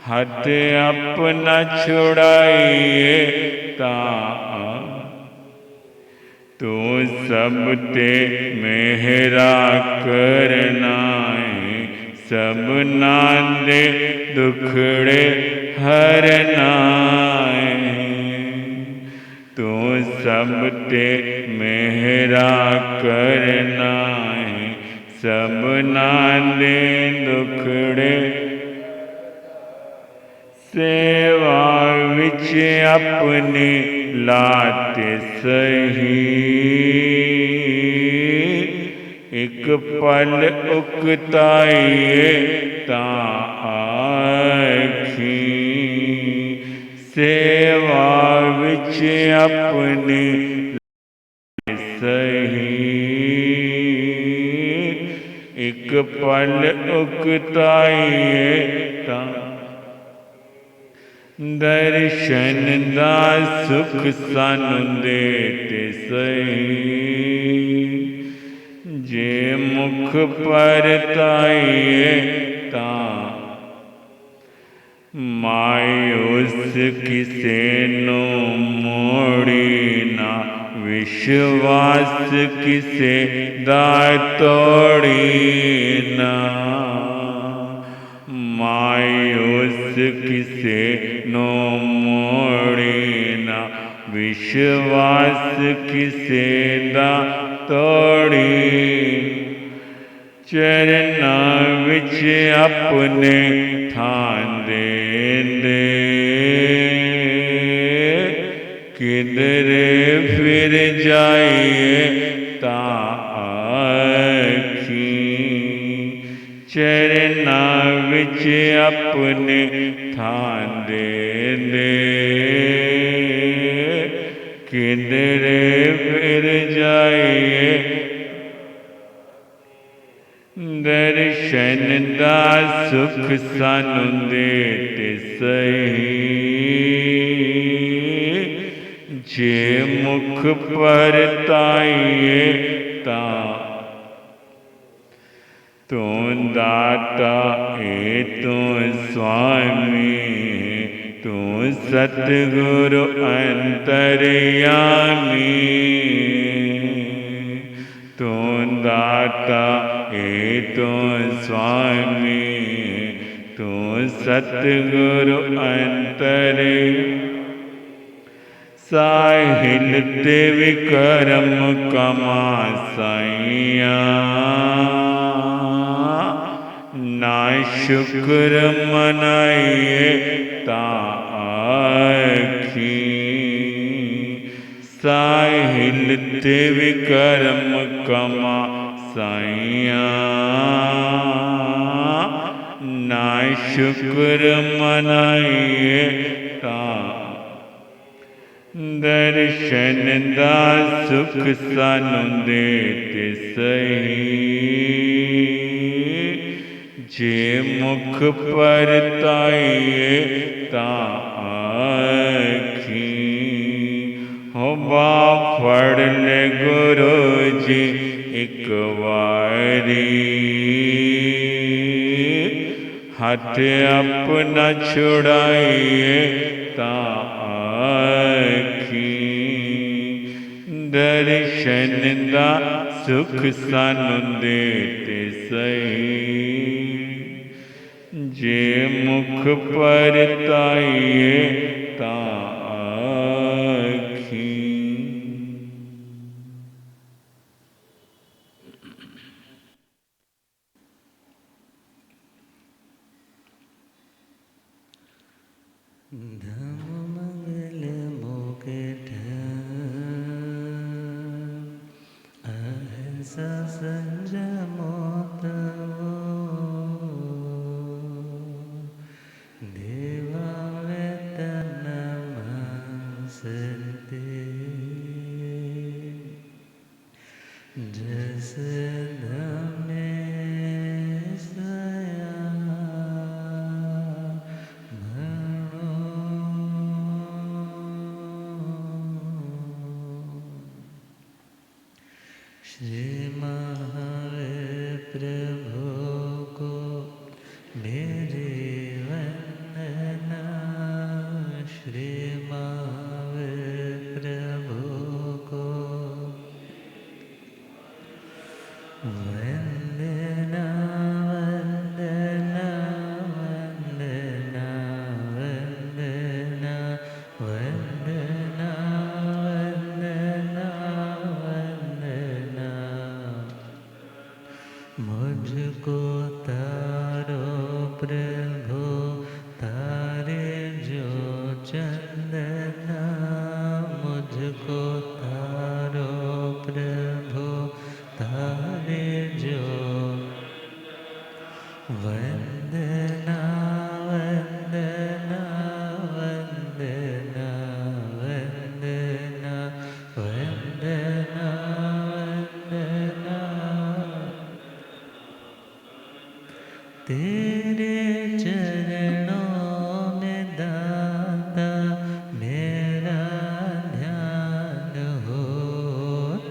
हाथ अपना छुड़ाइए तां तू सब ते मेहरा करनाए सब नांदे दुखड़े हरनाए तू सब ते मेहरा करनाए सब नांदे दुखड़े सेवा विच अपनी लाते सही एक पल उकताइए तां आखी सेवा विच अपनी सही एक पल उकताइए तां दर्शन दा सुख सानू दे ते सही जे मुख परताइए तां मायूस किसे नो मोड़ी ना विश्वास किसे दा तोड़ी ना मायूस किसे नो मोड़ी ना विश्वास किसे दा तोड़ी चरना विच अपने थान देंदे किधरे फिर जाइए तां आखी चरना विच अपने थान देंदे किधरे फिर जाइए दर्शन दा सुख सानू दे ते सही जे मुख परताइए तां तू दाता ए तू स्वामी तू सतगुरु अंतर्यामी तू दाता ए तू स्वामी तू सतगुरु अंतर्यामी साहिल ते विक्रम कमा साइया ना शुक्र मनाइए तां आखी साहिल ते विक्रम कमा साइया ना शुक्र मनाइए तां दर्शन दा सुख सानू दे ते सही जे मुख परताइए तां आखी हो बा फड़ ले गुरु जी एक वारी हाथ अपना छुड़ाइए तां आखी दर्शन दा सुख सानू दे ते सही जे मुख परताइए तां आखी श्री महाप्रभु को वंदना श्री महाप्रभु को वंदना वंदना वंदना वंदना वंदना वंदना वंदना मुझको तारो प्रभु तारे जो चंदना मुझको तारो प्रभु तारे जो वंदना वंदना वंदना वंदना वंदना वंदना तेरे चरणों में दाता मेरा ध्यान हो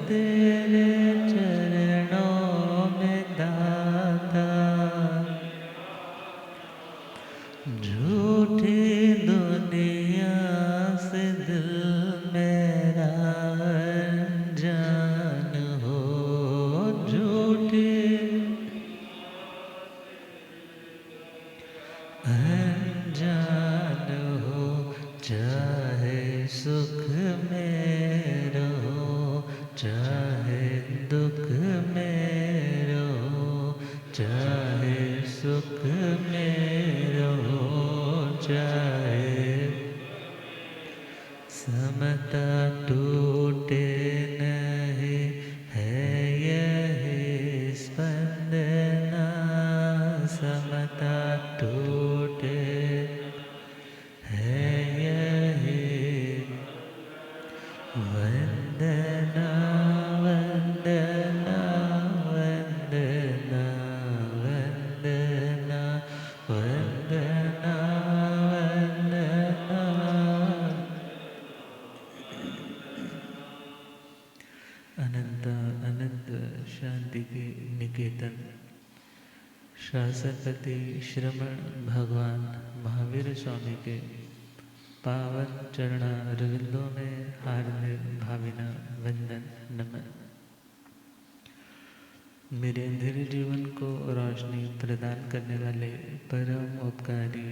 तेरे चरणों में दाता झूठी दुनिया से दिल मेरा अनजान हो झूठी अनजान हो चाहे सुख में रहो चाहे दुख में रहो चाहे सुख में रहो चाहे समता टूटे नहीं है यही स्पंदना समता टूटे है यही वंदना वंदना वंदना वंदना वंदना वंदना अनंत अनंत शांति के निकेतन शासनपति श्रमण भगवान महावीर स्वामी के पावन चरण रविंदों में हार्दिक भावना वंदन नमन। मेरे अंधेरे जीवन को रोशनी प्रदान करने वाले परम उपकारी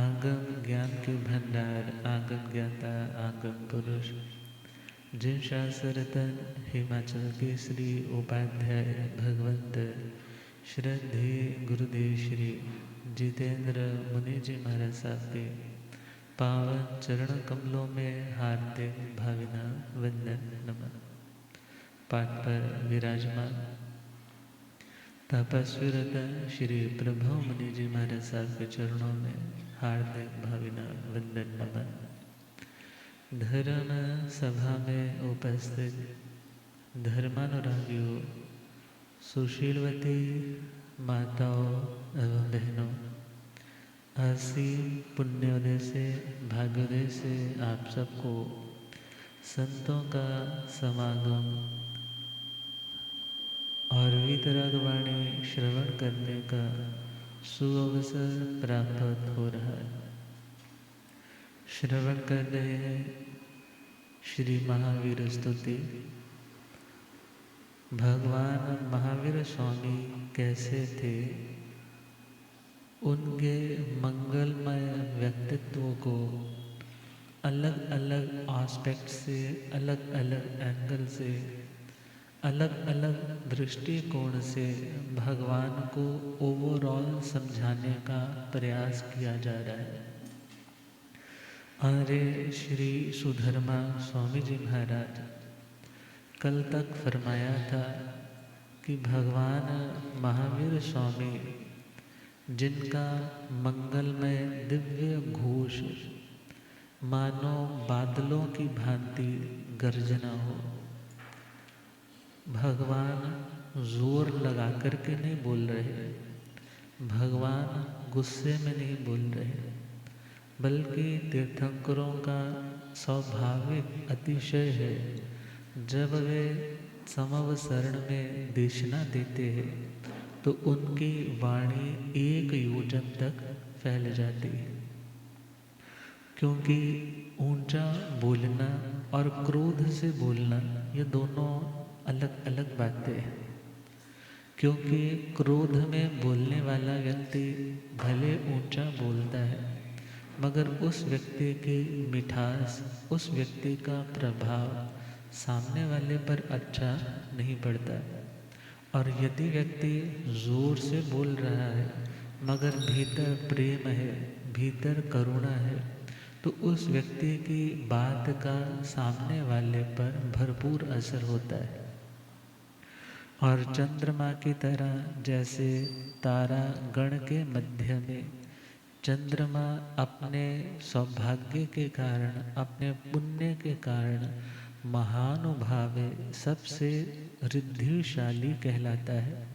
आगम ज्ञान के भंडार आगम ज्ञाता आगम पुरुष जिन शास्त्ररतन हिमाचल केसरी उपाध्याय भगवंत श्रद्धे गुरुदेव श्री जितेंद्र मुनि जी महाराज साहब के पावन चरण कमलों में हार्दिक भावना वंदन नमन। पाठ पर विराजमान तपस्वी रतन श्री प्रभु मुनि जी महाराज साहब के चरणों में हार्दिक भावना वंदन नमन। धर्म सभा में उपस्थित धर्मानुरागियों सुशीलवती माताओं एवं बहनों असीम पुण्योदय से भाग्योदय से आप सबको संतों का समागम और वीतरागवाणी श्रवण करने का सुअवसर प्राप्त हो रहा है। श्रवण कर रहे हैं श्री महावीर स्तुति। भगवान महावीर स्वामी कैसे थे, उनके मंगलमय व्यक्तित्व को अलग अलग एस्पेक्ट से अलग अलग एंगल से अलग अलग दृष्टिकोण से भगवान को ओवरऑल समझाने का प्रयास किया जा रहा है। आर्य श्री सुधर्मा स्वामी जी महाराज कल तक फरमाया था कि भगवान महावीर स्वामी जिनका मंगलमय दिव्य घोष मानो बादलों की भांति गर्जना हो, भगवान जोर लगा कर के नहीं बोल रहे, भगवान गुस्से में नहीं बोल रहे, बल्कि तीर्थंकरों का स्वाभाविक अतिशय है जब वे समवसरण में देशना देते हैं तो उनकी वाणी 1 योजन तक फैल जाती है। क्योंकि ऊंचा बोलना और क्रोध से बोलना ये दोनों अलग अलग बातें हैं। क्योंकि क्रोध में बोलने वाला व्यक्ति भले ऊंचा बोलता है, मगर उस व्यक्ति की मिठास, उस व्यक्ति का प्रभाव सामने वाले पर अच्छा नहीं पड़ता। और यदि व्यक्ति जोर से बोल रहा है मगर भीतर प्रेम है, भीतर करुणा है, तो उस व्यक्ति की बात का सामने वाले पर भरपूर असर होता है। और चंद्रमा की तरह जैसे तारा गण के मध्य में चंद्रमा अपने सौभाग्य के कारण, अपने पुण्य के कारण महानुभावे सबसे रिद्धिशाली कहलाता है,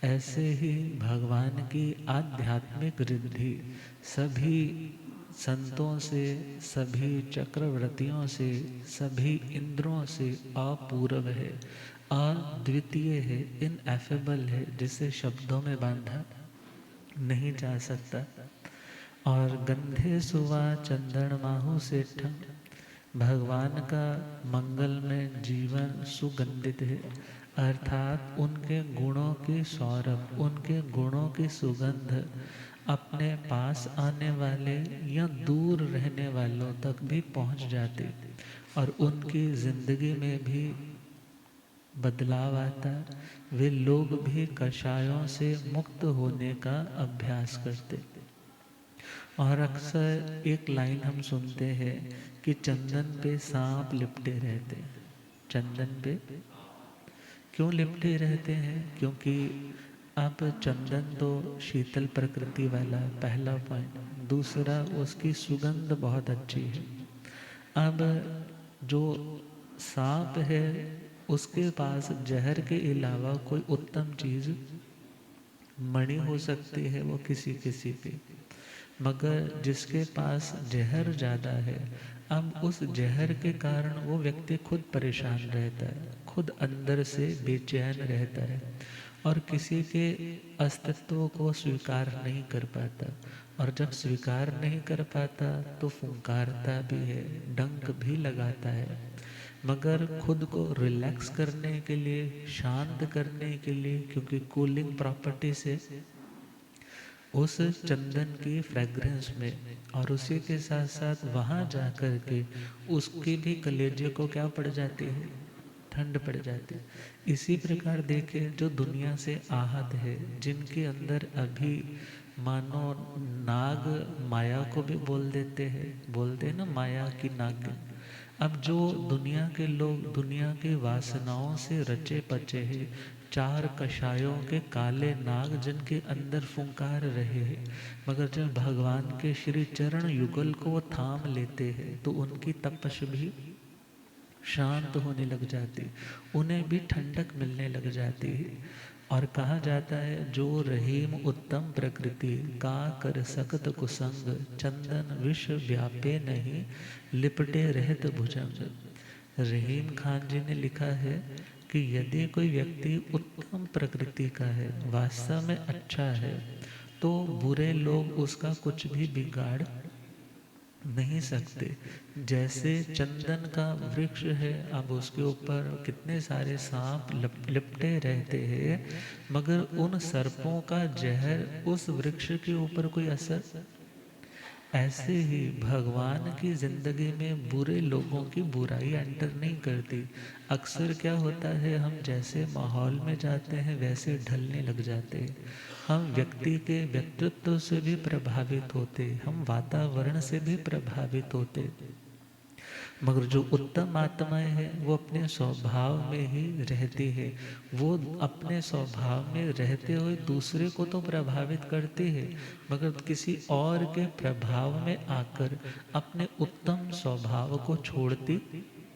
ऐसे ही भगवान की आध्यात्मिक रिद्धि सभी संतों से, सभी चक्रवर्तियों से, सभी इंद्रों से अपूर्व है, अद्वितीय है, इनएफेबल है, जिसे शब्दों में बांधा नहीं जा सकता। और गंधे सुवा चंदन माहु सेठम, भगवान का मंगल में जीवन सुगंधित है, अर्थात उनके गुणों की सौरभ, उनके गुणों की सुगंध अपने पास आने वाले या दूर रहने वालों तक भी पहुंच जाती और उनकी जिंदगी में भी बदलाव आता। वे लोग भी कषायों से मुक्त होने का अभ्यास करते। और अक्सर एक लाइन हम सुनते हैं कि चंदन पे सांप लिपटे रहते हैं। चंदन पे क्यों लिपटे रहते हैं? क्योंकि अब चंदन तो शीतल प्रकृति वाला है, पहला पॉइंट। दूसरा, उसकी सुगंध बहुत अच्छी है। अब जो सांप है उसके पास जहर के अलावा कोई उत्तम चीज मणि हो सकती है वो किसी किसी पे, मगर जिसके पास जहर ज़्यादा है, अब उस जहर के कारण वो व्यक्ति खुद परेशान रहता है, खुद अंदर से बेचैन रहता है और किसी के अस्तित्व को स्वीकार नहीं कर पाता। और जब स्वीकार नहीं कर पाता तो फुंकारता भी है, डंक भी लगाता है, मगर खुद को रिलैक्स करने के लिए, शांत करने के लिए, क्योंकि कूलिंग प्रॉपर्टी से उस चंदन की फ्रेग्रेंस में और उसी के साथ साथ वहाँ जा कर के उसके भी कलेजे को क्या पड़ जाती है? ठंड पड़ जाती है। इसी प्रकार देखे जो दुनिया से आहत है, जिनके अंदर अभी मानो नाग माया को भी बोल देते हैं, बोलते हैं ना माया की नागिन। अब जो दुनिया के लोग दुनिया की वासनाओं से रचे पचे हैं, 4 कषायों के काले नाग जिनके अंदर फुंकार रहे हैं, मगर जब भगवान के श्री चरण युगल को वो थाम लेते हैं तो उनकी तपश भी शांत होने लग जाती, उन्हें भी ठंडक मिलने लग जाती है। और कहा जाता है जो रहीम उत्तम प्रकृति का कर सकत कुसंग, चंदन विश्व व्यापे नहीं लिपटे रहत भुजंग। रहीम खान जी ने लिखा है कि यदि कोई व्यक्ति उत्तम प्रकृति का है, वास्तव में अच्छा है, तो बुरे लोग उसका कुछ भी बिगाड़ नहीं सकते। जैसे चंदन का वृक्ष है, अब उसके ऊपर कितने सारे सांप लिपटे रहते हैं, मगर उन सर्पों का जहर उस वृक्ष के ऊपर कोई असर। ऐसे ही भगवान की जिंदगी में बुरे लोगों की बुराई एंटर नहीं करती। अक्सर क्या होता है, हम जैसे माहौल में जाते हैं वैसे ढलने लग जाते हैं। हम व्यक्ति के व्यक्तित्व से भी प्रभावित होते, हम वातावरण से भी प्रभावित होते, मगर जो उत्तम आत्माएं हैं वो अपने स्वभाव में ही रहती है। वो अपने स्वभाव में रहते हुए दूसरे को तो प्रभावित करती है, मगर किसी और के प्रभाव में आकर अपने उत्तम स्वभाव को छोड़ती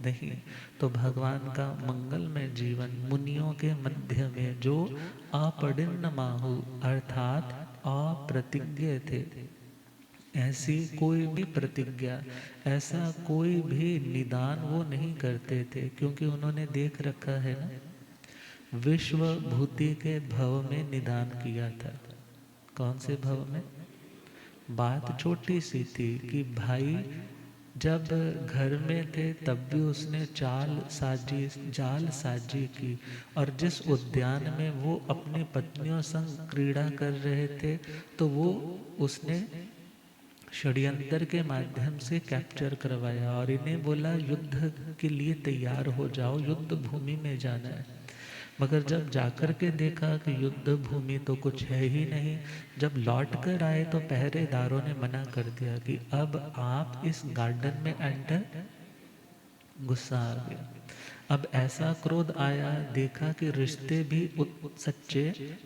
नहीं। तो भगवान का मंगलमय जीवन मुनियों के मध्य में जो अपडिन्न माहु अर्थात अप्रतिज्ञ थे, ऐसी कोई भी प्रतिज्ञा, ऐसा कोई भी निदान वो नहीं करते थे, क्योंकि उन्होंने देख रखा है ना विश्व भूति के भव में निदान किया था। कौन से भव में? बात छोटी सी थी कि भाई जब घर में थे तब भी उसने जाल साजी की, और जिस उद्यान में वो अपनी पत्नियों संग क्रीड़ा कर रहे थे तो वो उसने षड्यंत्र के माध्यम से कैप्चर करवाया और इन्हें बोला युद्ध के लिए तैयार हो जाओ, युद्ध भूमि में जाना है। मगर जब जाकर के देखा कि युद्ध भूमि तो कुछ है ही नहीं, जब लौट कर आए तो पहरेदारों ने मना कर दिया कि अब आप इस गार्डन में एंटर। गुस्सा आ गया। अब ऐसा क्रोध आया, देखा कि रिश्ते भी सच्चे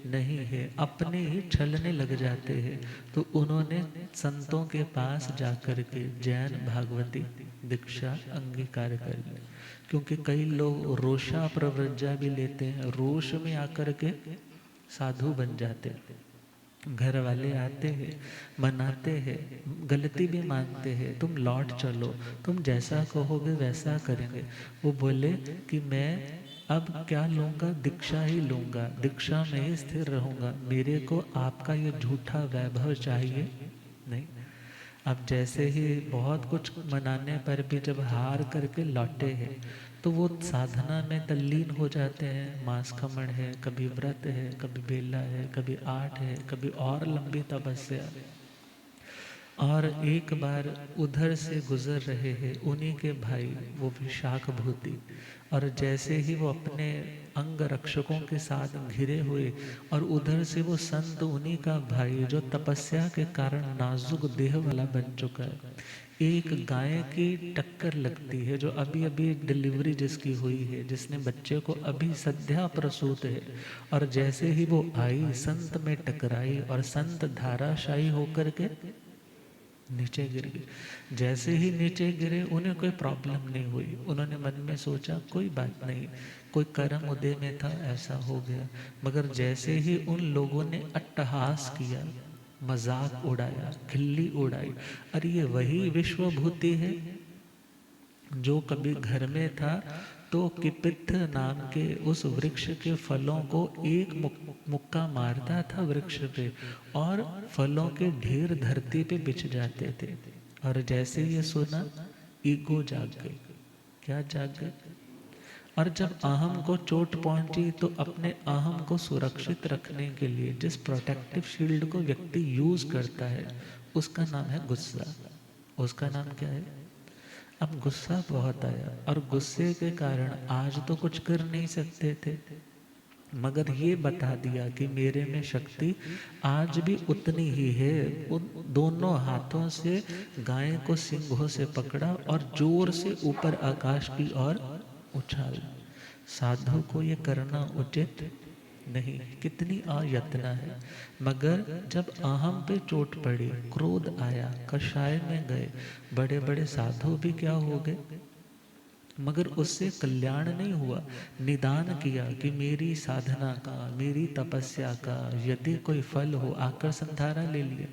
नहीं है, अपने ही छलने लग जाते हैं। तो उन्होंने संतों के पास जाकर के जैन भागवती दीक्षा अंगीकार कर ली। क्योंकि कई लोग रोषा प्रव्रज्जा भी लेते हैं, रोष में आकर के साधु बन जाते हैं। घर वाले आते हैं, मनाते हैं, गलती भी मानते हैं, तुम लौट चलो, तुम जैसा कहोगे वैसा करेंगे। वो बोले कि मैं अब क्या लूँगा, दीक्षा ही लूँगा, दीक्षा में ही स्थिर रहूँगा, मेरे को आपका ये झूठा वैभव चाहिए नहीं। अब जैसे ही बहुत कुछ मनाने पर भी जब हार करके लौटे हैं तो वो साधना में तल्लीन हो जाते हैं। मांस खमण है, कभी व्रत है, कभी बेला है, कभी आठ है, कभी और लंबी तपस्या। और एक बार उधर से गुजर रहे हैं उन्हीं के भाई वो विशाख भूति, और जैसे ही वो अपने अंग रक्षकों के साथ घिरे हुए और उधर से वो संत उन्हीं का भाई जो तपस्या के कारण नाजुक देह वाला बन चुका है, एक गाय की टक्कर लगती है जो अभी अभी डिलीवरी जिसकी हुई है, जिसने बच्चे को अभी सद्या प्रसूत है, और जैसे ही वो आई संत में टकराई और संत धाराशायी होकर के नीचे गिर गए। जैसे ही नीचे गिरे उन्हें कोई प्रॉब्लम नहीं हुई, उन्होंने मन में सोचा कोई बात नहीं, कोई कर्म उदय में था ऐसा हो गया। मगर जैसे ही उन लोगों ने अट्टहास किया, मजाक उड़ाया, खिल्ली उड़ाई, अरे ये वही विश्वभूति है जो कभी घर में था तो किपित्थ नाम के उस वृक्ष के फलों को एक मुक्का मारता था वृक्ष पे और फलों के ढेर धरती पे बिछ जाते थे। और जैसे ये सुना ईगो जाग गई। क्या जाग गई? और जब अहम को चोट पहुंची तो अपने अहम को सुरक्षित रखने के लिए जिस प्रोटेक्टिव शील्ड को व्यक्ति यूज करता है उसका नाम है गुस्सा। उसका नाम क्या है? अब गुस्सा बहुत आया और गुस्से के कारण आज तो कुछ कर नहीं सकते थे, मगर ये बता दिया कि मेरे में शक्ति आज भी उतनी ही है। उन दोनों हाथों से गाय को सिंघों से पकड़ा और जोर से ऊपर आकाश की ओर उछाला। साधु को ये करना उचित नहीं, कितनी अयत्ना है। मगर जब अहम पे चोट पड़ी, क्रोध आया, कषाय में गए, बड़े बड़े साधु भी क्या हो गए, मगर उससे कल्याण नहीं हुआ। निदान किया कि मेरी साधना का, मेरी तपस्या का यदि कोई फल हो, आकर्षण धारा ले लिया,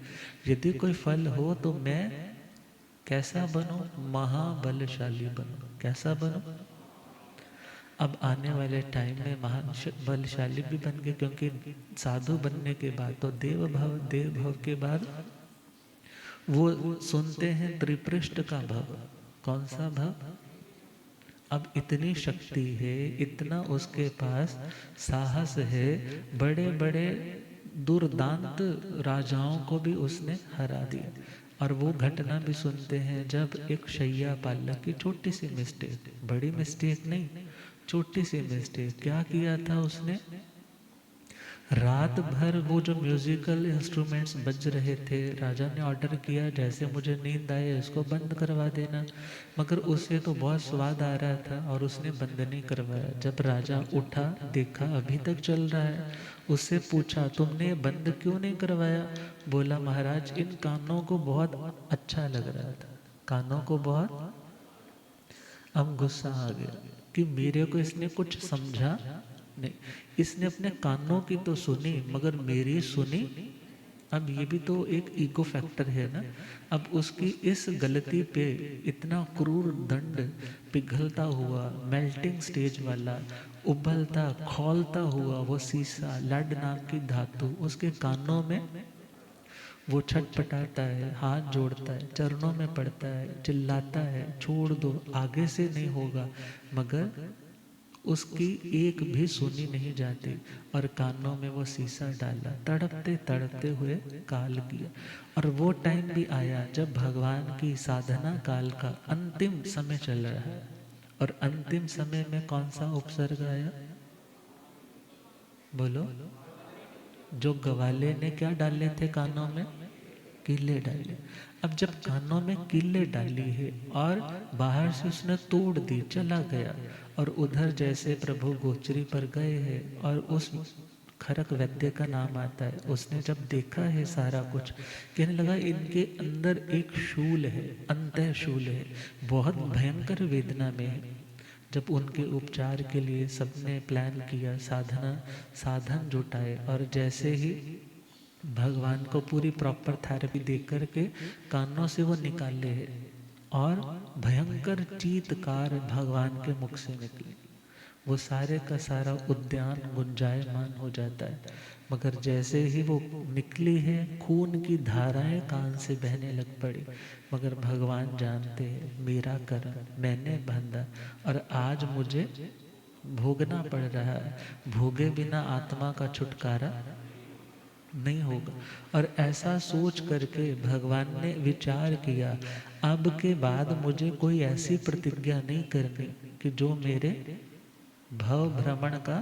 यदि कोई फल हो तो मैं कैसा बनूं? महाबलशाली बनूं। कैसा बनूं? अब आने वाले टाइम में महान बलशाली भी बन गए, क्योंकि साधु बनने के बाद तो देव भव के बाद वो सुनते हैं त्रिपृष्ठ का भव। कौन सा भव? अब इतनी शक्ति है, इतना उसके पास साहस है, बड़े बड़े दुर्दांत राजाओं को भी उसने हरा दिया। और वो घटना भी सुनते हैं जब एक शैया पालक की छोटी सी मिस्टेक, बड़ी मिस्टेक नहीं, छोटी सी मिस्टेक, क्या किया था उसने? रात भर वो जो म्यूजिकल इंस्ट्रूमेंट्स बज रहे थे, राजा ने ऑर्डर किया जैसे मुझे नींद आए इसको बंद करवा देना, मगर उससे तो बहुत स्वाद आ रहा था और उसने बंद नहीं करवाया। जब राजा उठा, देखा अभी तक चल रहा है, उससे पूछा तुमने बंद क्यों नहीं करवाया? बोला महाराज इन कानों को बहुत अच्छा लग रहा था, कानों को बहुत। अब गुस्सा आ गया कि मेरे को इसने कुछ समझा नहीं, इसने अपने कानों की तो सुनी मगर मेरी सुनी। अब ये भी तो एक ईगो फैक्टर है ना। अब उसकी इस गलती पे इतना क्रूर दंड पिघलता हुआ मेल्टिंग स्टेज वाला उबलता खौलता हुआ वो शीशा, लड नाम की धातु, उसके कानों में वो छटपटाता है, हाथ जोड़ता है, चरणों में पड़ता है, चिल्लाता है, छोड़ दो, आगे से नहीं होगा, मगर उसकी एक भी सुनी नहीं जाती। और कानों में वो शीशा डाला, तड़पते तड़पते हुए काल किया। और वो टाइम भी आया जब भगवान की साधना काल का अंतिम समय चल रहा है। और अंतिम समय में कौन सा उपसर्ग आया? बोलो। जो गवाले ने क्या डाले थे कानों में? कीले डाले। अब जब कानों में कीले डाली है और बाहर से उसने तोड़ दी, चला गया, और उधर जैसे प्रभु गोचरी पर गए हैं और उस खरक वैद्य का नाम आता है, उसने जब देखा है सारा कुछ, कहने लगा इनके अंदर एक शूल है, अंतः शूल है, बहुत भयंकर वेदना में है। जब उनके उपचार के लिए सबने प्लान किया, साधन जुटाए, और जैसे ही भगवान को पूरी प्रॉपर थेरेपी दे करके कानों से वो निकाले है, और भयंकर चीत्कार भगवान के मुख से निकले। वो सारे का सारा उद्यान गुंजायमान हो जाता है। मगर जैसे ही वो निकली है, खून की धाराएं कान से बहने लग पड़ी। मगर भगवान जानते हैं मेरा कर्म मैंने बांधा, और आज मुझे भोगना पड़ रहा है। भोगे बिना आत्मा का छुटकारा नहीं होगा। और ऐसा सोच करके भगवान ने विचार किया, अब के बाद मुझे कोई ऐसी प्रतिज्ञा नहीं करनी कि जो मेरे भव भ्रमण का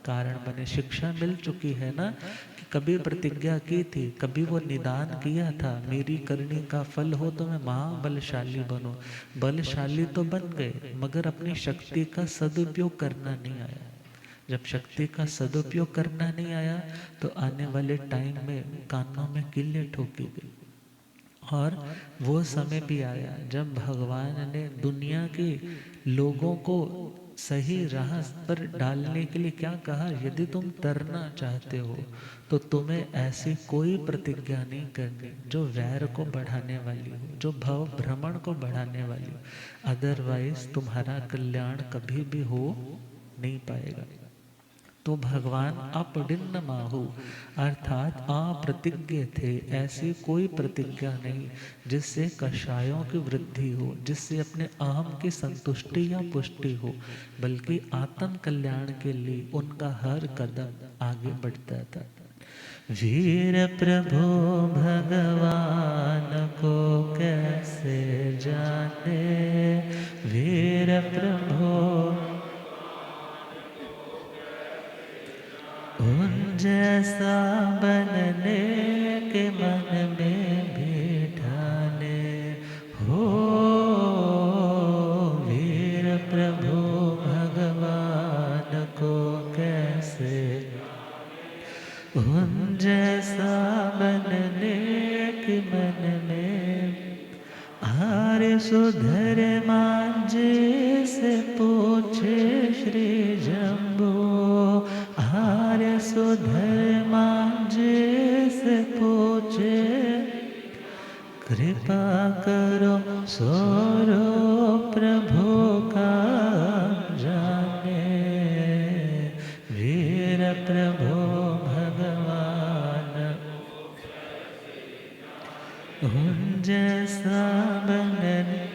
कारण बने। शिक्षा मिल चुकी है ना कि कभी प्रतिज्ञा की थी, कभी वो निदान किया था, मेरी करनी का फल हो तो मैं महाबलशाली बनूं। बलशाली तो बन गए, मगर अपनी शक्ति का सदुपयोग करना नहीं आया। जब शक्ति का सदुपयोग करना नहीं आया तो आने वाले टाइम में कानों में कीले ठोकी गई। और वो समय भी आया जब भगवान ने दुनिया के लोगों को सही राह पर डालने के लिए क्या कहा, यदि तुम तरना चाहते हो तो तुम्हें ऐसी कोई प्रतिज्ञा नहीं करनी जो वैर को बढ़ाने वाली हो, जो भव भ्रमण को बढ़ाने वाली हो, अदरवाइज तुम्हारा कल्याण कभी भी हो नहीं पाएगा। तो भगवान अपडिन्न माहु अर्थात अप्रतिज्ञ थे। ऐसी कोई प्रतिज्ञा नहीं जिससे कषायों की वृद्धि हो, जिससे अपने अहम की संतुष्टि या पुष्टि हो, बल्कि आत्म कल्याण के लिए उनका हर कदम आगे बढ़ता था। वीर प्रभु भगवान को कैसे जाने, वीर प्रभु उन जैसा बनने के मन में बिठाने हो। वीर प्रभु भगवान को कैसे उन जैसा बनने के मन में। आर्य सुधर मांझे से पूछे श्री जम्बो, आर्य सुधर मांझे से पूछे कृपा करो सोरो प्रभु का जाने। वीर प्रभु भगवान उन जैसा बनने।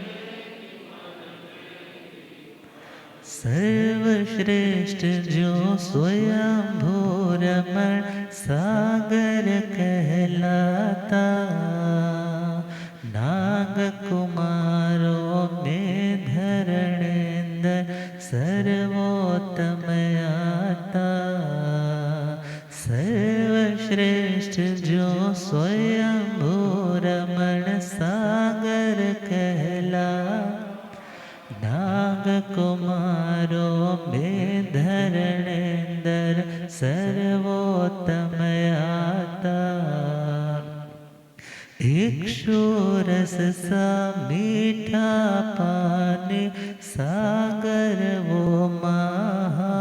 सर्वश्रेष्ठ जो स्वयं भूरमण सागर कहलाता, नाग कुमारों में धरणेंद्र सर्वोत्तम आता। सर्वश्रेष्ठ जो स्वयं भूरमण सागर कहला, नाग कुमारों में धरणेंद्र सर्वोत्तम आता। इक्षुरस सा मीठा पानी सागर वो महान,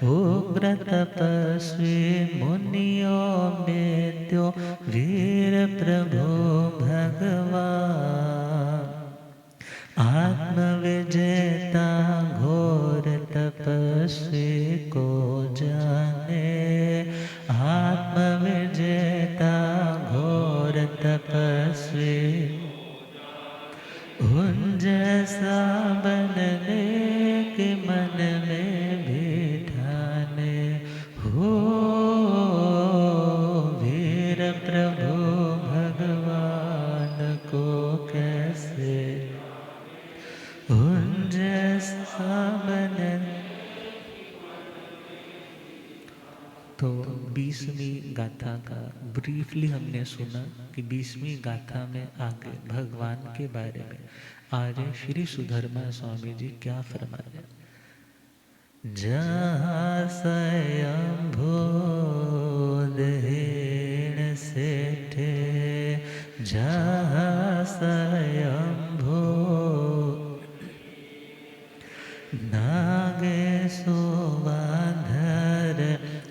उग्र तपस्वी मुनियों में त्यो वीर प्रभु भगवान। आत्म विजेता घोर तप तपस्वी उन जैसा बनने के मन में भी ठाने हो वीर प्रभु भगवान को कैसे उन जैसा बनने। तो 20वीं गाथा का ब्रीफली हमने सुना कि 20वीं गाथा में आगे भगवान के बारे में आर्य श्री सुधर्मा स्वामी जी क्या फरमाया। जहाँ स्वयंभू उदहीन सेठे जहाँ स्वयंभू नागे सुवाधर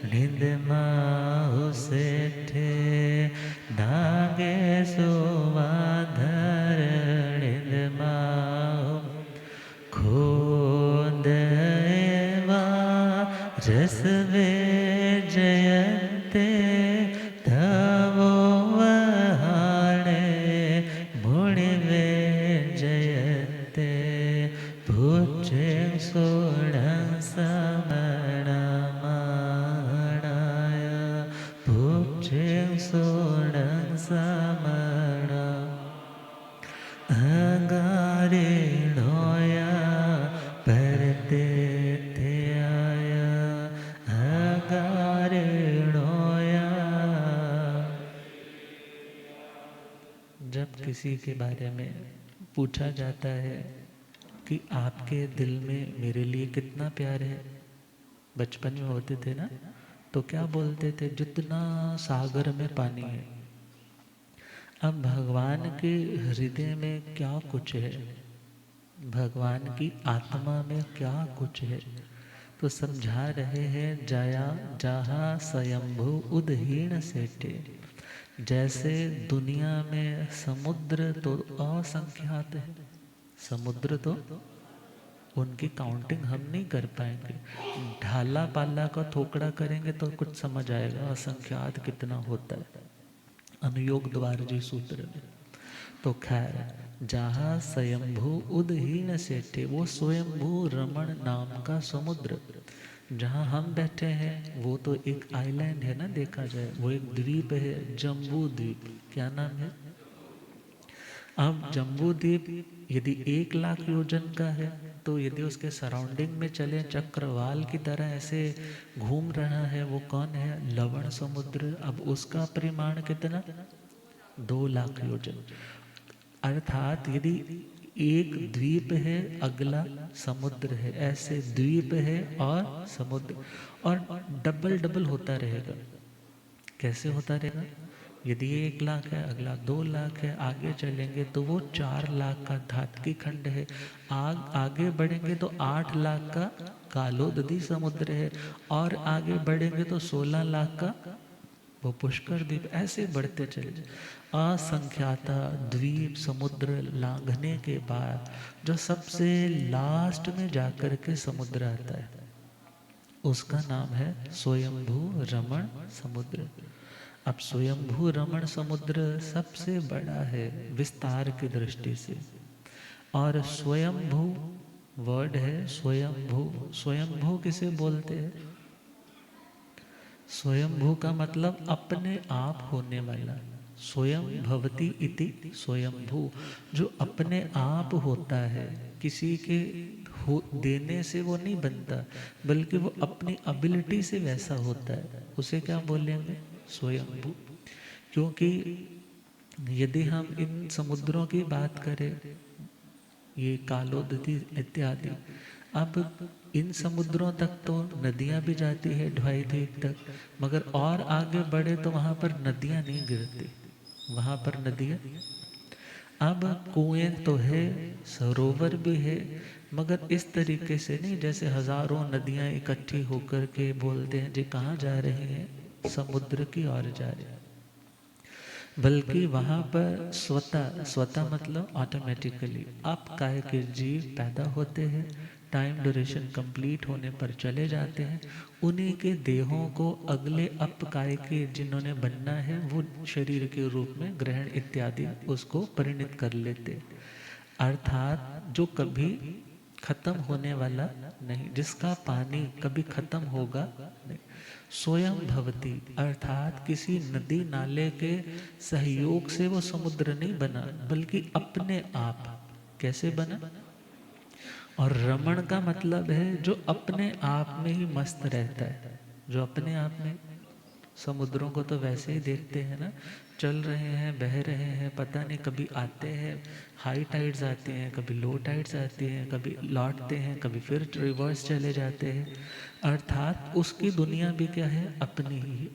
निंद माहु सेठे नागे सुवाधर निंद माहु खोद एवा रस वे जयंते तवो वहाणे मुनि वे जयंते पूछे सोणं समणा माणाय पूछे सोणं समणा अगारे नोया परते थे आया अगारे नोया। जब किसी के बारे में पूछा जाता है कि आपके दिल में मेरे लिए कितना प्यार है, बचपन में होते थे ना, तो क्या बोलते थे, जितना सागर में पानी है। अब भगवान के हृदय में क्या कुछ है, भगवान की आत्मा में क्या कुछ है, तो समझा रहे हैं जया जहाँ स्वयंभू उदहीन सेठे। जैसे दुनिया में समुद्र तो असंख्यात है, समुद्र तो उनकी काउंटिंग हम नहीं कर पाएंगे, ढाला पाला का थोकड़ा करेंगे तो कुछ समझ आएगा असंख्यात कितना होता है अनुयोग द्वार जी सूत्र में। तो खैर जहाँ स्वयंभू उदहीन सेठे, वो स्वयंभू रमण नाम का समुद्र जहाँ हम बैठे हैं वो तो एक आइलैंड है ना, देखा जाए वो एक द्वीप है, जम्बू द्वीप। क्या नाम है? अब जम्बू द्वीप यदि 1,00,000 योजन का है तो यदि उसके सराउंडिंग में चले चक्रवाल की तरह ऐसे घूम रहा है, वो कौन है? लवण समुद्र। अब उसका परिमाण कितना? 2,00,000 योजन। अर्थात यदि एक द्वीप है अगला समुद्र है, ऐसे द्वीप है और समुद्र, और डबल डबल होता रहेगा। कैसे होता रहेगा? यदि ये 1,00,000 है, अगला 2,00,000 है, आगे चलेंगे तो वो 4,00,000 का धातकी खंड है, आगे बढ़ेंगे तो 8,00,000 का कालोदधी समुद्र है, और आगे बढ़ेंगे तो 16,00,000 का वो पुष्कर द्वीप। ऐसे बढ़ते चले असंख्याता द्वीप समुद्र लांघने के बाद जो सबसे लास्ट में जाकर के समुद्र आता है उसका नाम है स्वयंभू रमण समुद्र। अब स्वयंभू रमण समुद्र सबसे बड़ा है विस्तार की दृष्टि से, और स्वयंभू वर्ड है स्वयंभू। स्वयंभू किसे बोलते हैं? स्वयंभू का मतलब अपने आप होने वाला। स्वयं भवति इति स्वयंभू, जो अपने आप होता है, किसी के देने से वो नहीं बनता, बल्कि वो अपनी एबिलिटी से वैसा होता है, उसे क्या बोलेंगे? स्वयंभू। क्योंकि यदि हम इन समुद्रों की बात करें, ये कालोदधी इत्यादि, अब इन समुद्रों तक तो नदियां भी जाती है ढवाई द्वीप तक, मगर और आगे बढ़े तो वहां पर नदियां नहीं गिरती, वहां पर नदियां, अब कुएं तो है, सरोवर भी है, मगर इस तरीके से नहीं जैसे हजारों नदियां इकट्ठी होकर के बोलते हैं जी कहाँ जा रहे हैं, समुद्र की ओर जा रहे हैं। बल्कि वहाँ पर स्वतः, स्वतः मतलब ऑटोमेटिकली आप काय के जीव पैदा होते हैं, टाइम ड्यूरेशन कंप्लीट होने पर चले जाते हैं। उन्हीं के देहों को अगले अपकाय के जिन्होंने बनना है वो शरीर के रूप में ग्रहण इत्यादि उसको परिणित कर लेते। अर्थात जो कभी खत्म होने वाला नहीं, जिसका पानी कभी खत्म होगा नहीं। स्वयं भवती अर्थात किसी नदी नाले के सहयोग से वो समुद्र नहीं बना, बल्कि अपने आप। कैसे बना? और रमण का मतलब है जो अपने आप में ही मस्त रहता है, जो अपने आप में। समुद्रों को तो वैसे ही देखते हैं ना, चल रहे हैं, बह रहे हैं, पता नहीं कभी आते हैं हाई टाइड्स आती हैं, कभी लो टाइड्स आती हैं, कभी लौटते हैं, कभी फिर रिवर्स चले जाते हैं। अर्थात उसकी दुनिया भी क्या है? अपनी ही।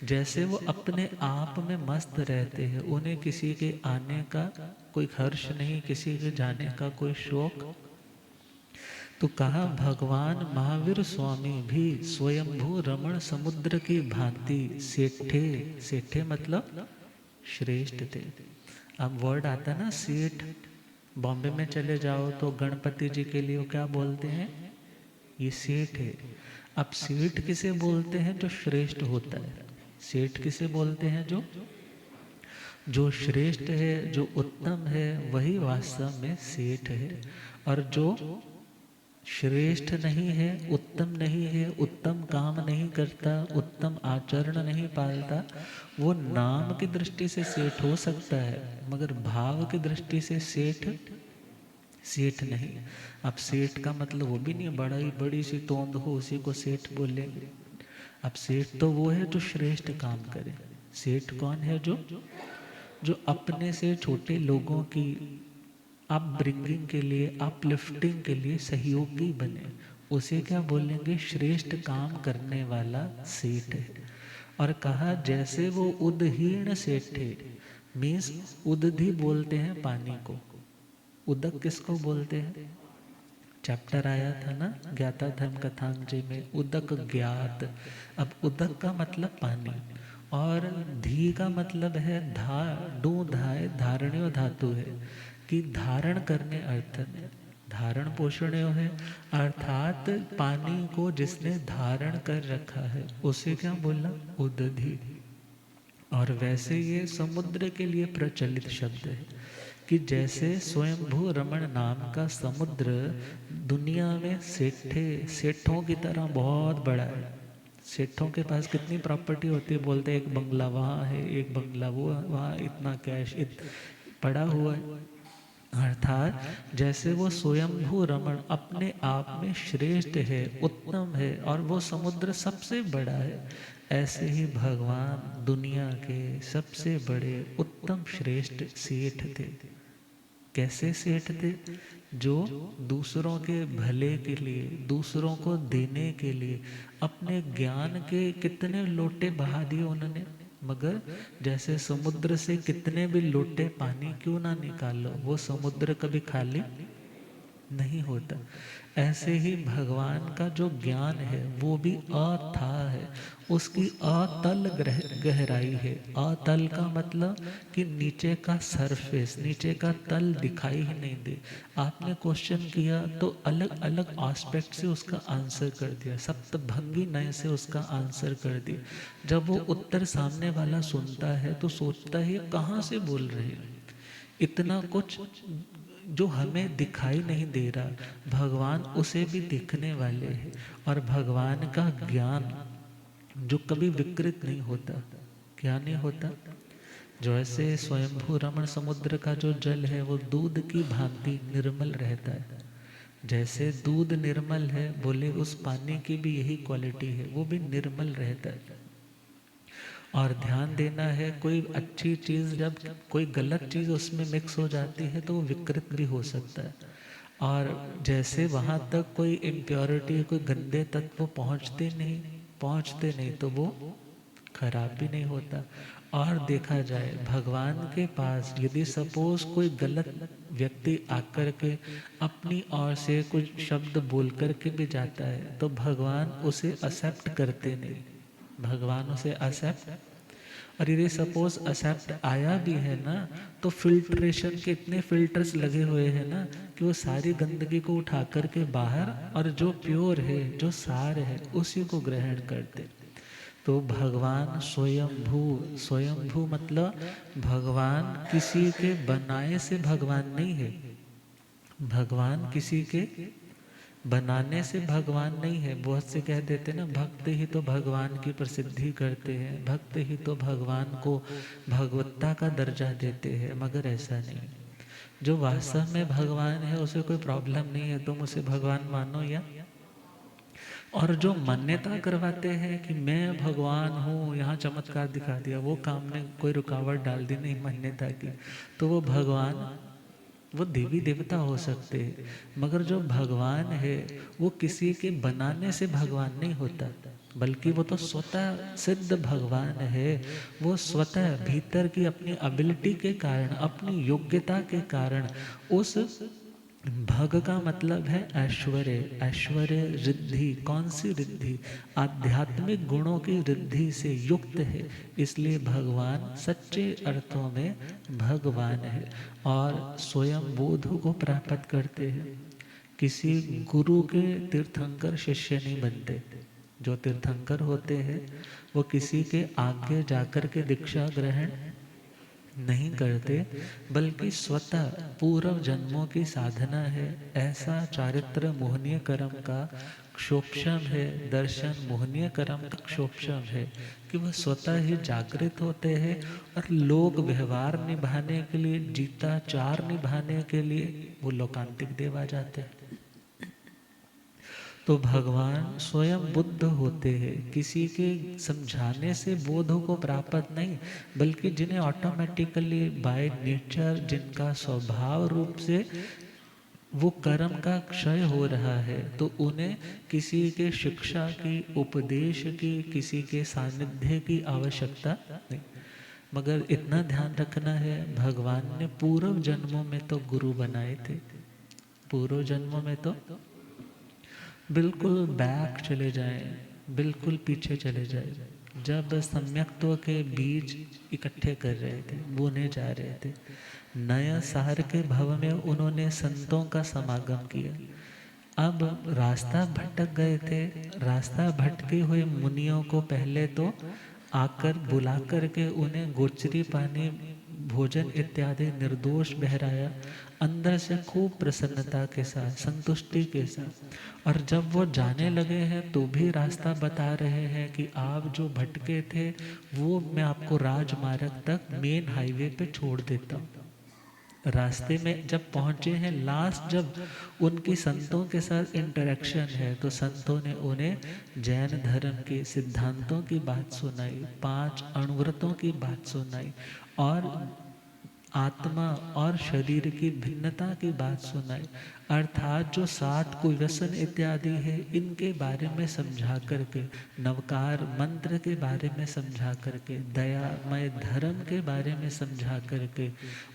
जैसे वो अपने आप में मस्त रहते हैं, उन्हें किसी के आने का कोई हर्ष नहीं, किसी के जाने का कोई शौक। तो कहा भगवान महावीर स्वामी भी स्वयंभू रमण समुद्र की भांति सेठे। सेठे मतलब श्रेष्ठ थे। अब वर्ड आता ना सेठ, बॉम्बे में चले जाओ तो गणपति जी के लिए वो क्या बोलते हैं? ये सेठ है। अब सेठ किसे बोलते हैं? जो श्रेष्ठ होता है। सेठ किसे बोलते हैं? जो श्रेष्ठ है, जो उत्तम है, वही वास्तव में सेठ है। और जो श्रेष्ठ नहीं है, उत्तम नहीं है, उत्तम काम नहीं करता, उत्तम आचरण नहीं पालता, वो नाम की दृष्टि से सेठ हो सकता है, मगर भाव की दृष्टि से सेठ सेठ नहीं। अब सेठ का मतलब वो भी नहीं बड़ा ही बड़ी सी तोंद हो उसी को सेठ बोलेंगे। अब सेठ तो वो है जो श्रेष्ठ काम करे। सेठ कौन है? जो अपने से छोटे लोगों की अपब्रिंगिंग के लिए, अपलिफ्टिंग के लिए सहयोगी बने, उसे क्या बोलेंगे? श्रेष्ठ काम करने वाला सेठ है। और कहा जैसे वो उदहीन सेठ है, मीन्स उदधि बोलते हैं पानी को। उदक किसको बोलते हैं? चैप्टर आया था ना ज्ञाता धर्म कथांजलि में, उदक ज्ञात। अब उदक का मतलब पानी, और धी का मतलब है डू धाय धारणीय धातु है, कि धारण करने अर्थ में, धारण पोषण है। अर्थात पानी को जिसने धारण कर रखा है उसे क्या बोला? उदधि। और वैसे ये समुद्र के लिए प्रचलित शब्द है कि जैसे स्वयंभू रमण नाम का समुद्र दुनिया में सेठों की तरह बहुत बड़ा है। सेठों के पास कितनी प्रॉपर्टी होती है? बोलते हैं एक बंगला वहाँ है, एक बंगला वो वहाँ, इतना कैश पड़ा हुआ है। अर्थात जैसे वो स्वयंभू रमण अपने आप में श्रेष्ठ है, उत्तम है, और वो समुद्र सबसे बड़ा है, ऐसे ही भगवान दुनिया के सबसे बड़े उत्तम श्रेष्ठ सेठ थे। कैसे सेठ थे? जो दूसरों के भले के लिए, दूसरों को देने के लिए अपने ज्ञान के कितने लोटे बहा दिए उन्होंने, मगर जैसे समुद्र से कितने भी लोटे पानी क्यों ना निकालो, वो समुद्र कभी खाली नहीं होता। ऐसे ही भगवान का जो ज्ञान है वो भी अथाह है, उसकी अतल गहराई है। अतल का मतलब कि नीचे का सरफेस, नीचे का तल दिखाई ही नहीं दे। आपने क्वेश्चन किया तो अलग अलग एस्पेक्ट से उसका आंसर कर दिया, सप्तभंगी नय से उसका आंसर कर दिया। जब वो उत्तर सामने वाला सुनता है तो सोचता है कहाँ से बोल रहे हैं, इतना कुछ जो हमें दिखाई नहीं दे रहा, भगवान उसे भी दिखने वाले हैं। और भगवान का ज्ञान जो कभी विकृत नहीं होता। क्या नहीं होता? जो ऐसे स्वयंभू रमण समुद्र का जो जल है वो दूध की भांति निर्मल रहता है। जैसे दूध निर्मल है, बोले उस पानी की भी यही क्वालिटी है, वो भी निर्मल रहता है। और ध्यान देना है, कोई अच्छी चीज़ जब कोई गलत चीज़ उसमें मिक्स हो जाती है तो वो विकृत भी हो सकता है। और जैसे वहाँ तक कोई इम्प्योरिटी, कोई गंदे तत्व पहुँचते नहीं तो वो खराब भी नहीं होता। और देखा जाए भगवान के पास यदि सपोज कोई गलत व्यक्ति आकर के अपनी ओर से कुछ शब्द बोल कर के भी जाता है तो भगवान उसे एक्सेप्ट करते नहीं, भगवान उसे एक्सेप्ट। और यदि सपोज एक्सेप्ट आया भी है ना, तो फिल्ट्रेशन के इतने फिल्टर्स लगे हुए हैं ना कि वो सारी गंदगी को उठा करके बाहर, और जो प्योर है, जो सार है, उसी को ग्रहण करते। तो भगवान स्वयंभू, स्वयंभू मतलब भगवान किसी के बनाए से भगवान नहीं है। भगवान किसी के बनाने से भगवान नहीं है। बहुत से कह देते ना, भक्त ही तो भगवान की प्रसिद्धि करते हैं, भक्त ही तो भगवान को भगवत्ता का दर्जा देते हैं, मगर ऐसा नहीं। जो वास्तव में भगवान है उसे कोई प्रॉब्लम नहीं है, तुम उसे भगवान मानो या। और जो मान्यता करवाते हैं कि मैं भगवान हूँ, यहाँ चमत्कार दिखा दिया, वो काम में कोई रुकावट डाल दी नहीं मान्यता की, तो वो भगवान, वो देवी देवता हो सकते हैं, मगर जो भगवान है वो किसी के बनाने से भगवान नहीं होता, बल्कि वो तो स्वतः सिद्ध भगवान है। वो स्वतः भीतर की अपनी एबिलिटी के कारण, अपनी योग्यता के कारण उस भग का मतलब है ऐश्वर्य। ऐश्वर्य रिद्धि, कौन सी रिद्धि? आध्यात्मिक गुणों की रिद्धि से युक्त है, इसलिए भगवान सच्चे अर्थों में भगवान है और स्वयं बोध को प्राप्त करते हैं। किसी गुरु के तीर्थंकर शिष्य नहीं बनते। जो तीर्थंकर होते हैं वो किसी के आगे जाकर के दीक्षा ग्रहण नहीं करते, बल्कि स्वतः पूर्व जन्मों की साधना है। ऐसा चारित्र मोहनीय कर्म का क्षोभम है, दर्शन मोहनीय कर्म का क्षोभम है कि वह स्वतः ही जागृत होते हैं और लोक व्यवहार निभाने के लिए, जीताचार निभाने के लिए वो लोकांतिक देव आ जाते हैं। तो भगवान स्वयं बुद्ध होते हैं, किसी के समझाने से बोधों को प्राप्त नहीं, बल्कि जिन्हें ऑटोमेटिकली बाय नेचर, जिनका स्वभाव रूप से वो कर्म का क्षय हो रहा है, तो उन्हें किसी के शिक्षा की, उपदेश की, किसी के सानिध्य की आवश्यकता नहीं। मगर इतना ध्यान रखना है, भगवान ने पूर्व जन्मों में तो गुरु बनाए थे। पूर्व जन्मों में तो बिल्कुल बैक चले जाएं, बिल्कुल पीछे चले जाएं, जब सम्यक्त्व के बीज इकट्ठे कर रहे थे, बोने जा रहे थे। नया शहर के भव में उन्होंने संतों का समागम किया। अब रास्ता भटक गए थे, रास्ता भटके हुए मुनियों को पहले तो आकर बुला कर के उन्हें गोचरी पानी, भोजन इत्यादि निर्दोष बहराया, अंदर से खूब प्रसन्नता के साथ, संतुष्टि के साथ। और जब वो जाने लगे हैं तो भी रास्ता बता रहे हैं कि आप जो भटके थे वो मैं आपको राजमार्ग तक, मेन हाईवे पे छोड़ देता हूँ। रास्ते में जब पहुंचे हैं, लास्ट जब उनकी संतों के साथ इंटरेक्शन है, तो संतों ने उन्हें जैन धर्म के सिद्धांतों की बात सुनाई, 5 अणुव्रतों की बात सुनाई और आत्मा और शरीर की भिन्नता की बात सुनाई। अर्थात जो 7 कुव्यसन इत्यादि है, इनके बारे में समझा करके, नवकार मंत्र के बारे में समझा करके, दयामय धर्म के बारे में समझा करके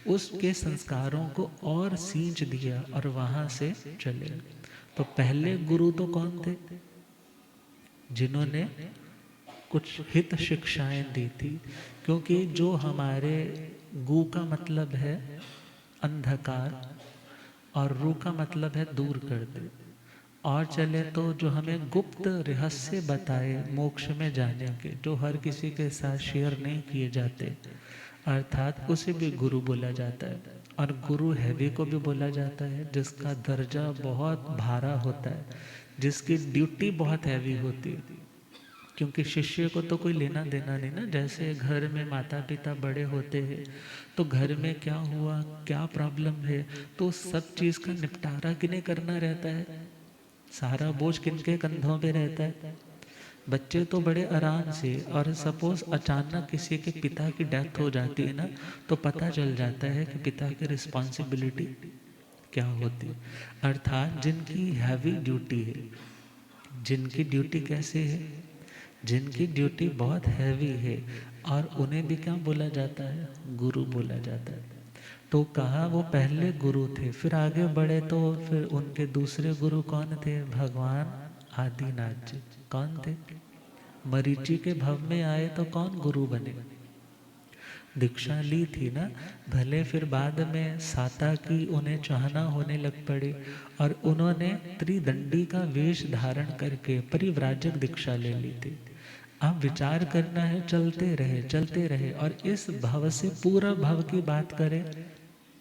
उसके संस्कारों को और सींच दिया और वहाँ से चले। तो पहले गुरु तो कौन थे? जिन्होंने कुछ हित शिक्षाएं दी थी। क्योंकि जो हमारे गु का मतलब है अंधकार और रू का मतलब है दूर कर दे, और चले तो जो हमें गुप्त रहस्य बताए मोक्ष में जाने के, जो हर किसी के साथ शेयर नहीं किए जाते, अर्थात उसे भी गुरु बोला जाता है। और गुरु हैवी को भी बोला जाता है, जिसका दर्जा बहुत भारा होता है, जिसकी ड्यूटी बहुत हैवी होती है। क्योंकि शिष्य को तो कोई लेना देना नहीं ना। जैसे घर में माता पिता बड़े होते हैं, तो घर में क्या हुआ, क्या प्रॉब्लम है, तो सब चीज़ का निपटारा किन्हें करना रहता है, सारा बोझ किनके कंधों पे रहता है। बच्चे तो बड़े आराम से, और सपोज अचानक किसी के पिता की डेथ हो जाती है ना, तो पता चल जाता है कि पिता की रिस्पॉन्सिबिलिटी क्या होती है। अर्थात जिनकी हैवी ड्यूटी है, जिनकी ड्यूटी कैसे है, जिनकी ड्यूटी बहुत हैवी है, और उन्हें भी क्या बोला जाता है, गुरु बोला जाता है। तो कहा वो पहले गुरु थे, फिर आगे बढ़े तो फिर उनके दूसरे गुरु कौन थे? भगवान आदिनाथ जी। कौन थे? मरीचि के भव में आए तो कौन गुरु बने? दीक्षा ली थी ना, भले फिर बाद में साता की उन्हें चाहना होने लग पड़ी और उन्होंने त्रिदंडी का वेश धारण करके परिव्राजक दीक्षा ले ली थी। अब विचार करना है, चलते रहे और इस भव से पूरा भव की बात करें,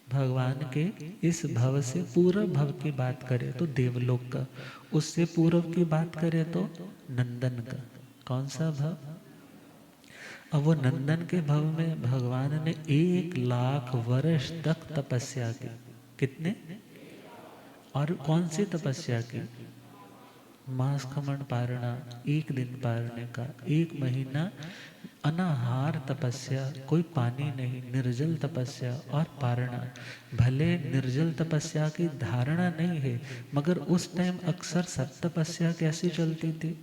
भगवान के इस भव से पूर्व भव की बात करें तो देवलोक का, उससे पूर्व की बात करें तो नंदन का। कौन सा भव? अब वो नंदन के भव में भगवान ने 1,00,000 वर्ष तक तपस्या की। कितने? और कौन सी तपस्या की? मास खमन पारणा, 1 दिन पारने का, 1 महीना अनाहार तपस्या, कोई पानी नहीं, निर्जल तपस्या और पारणा। भले निर्जल तपस्या की धारणा नहीं है, मगर उस टाइम अक्सर सत तपस्या कैसी चलती थी?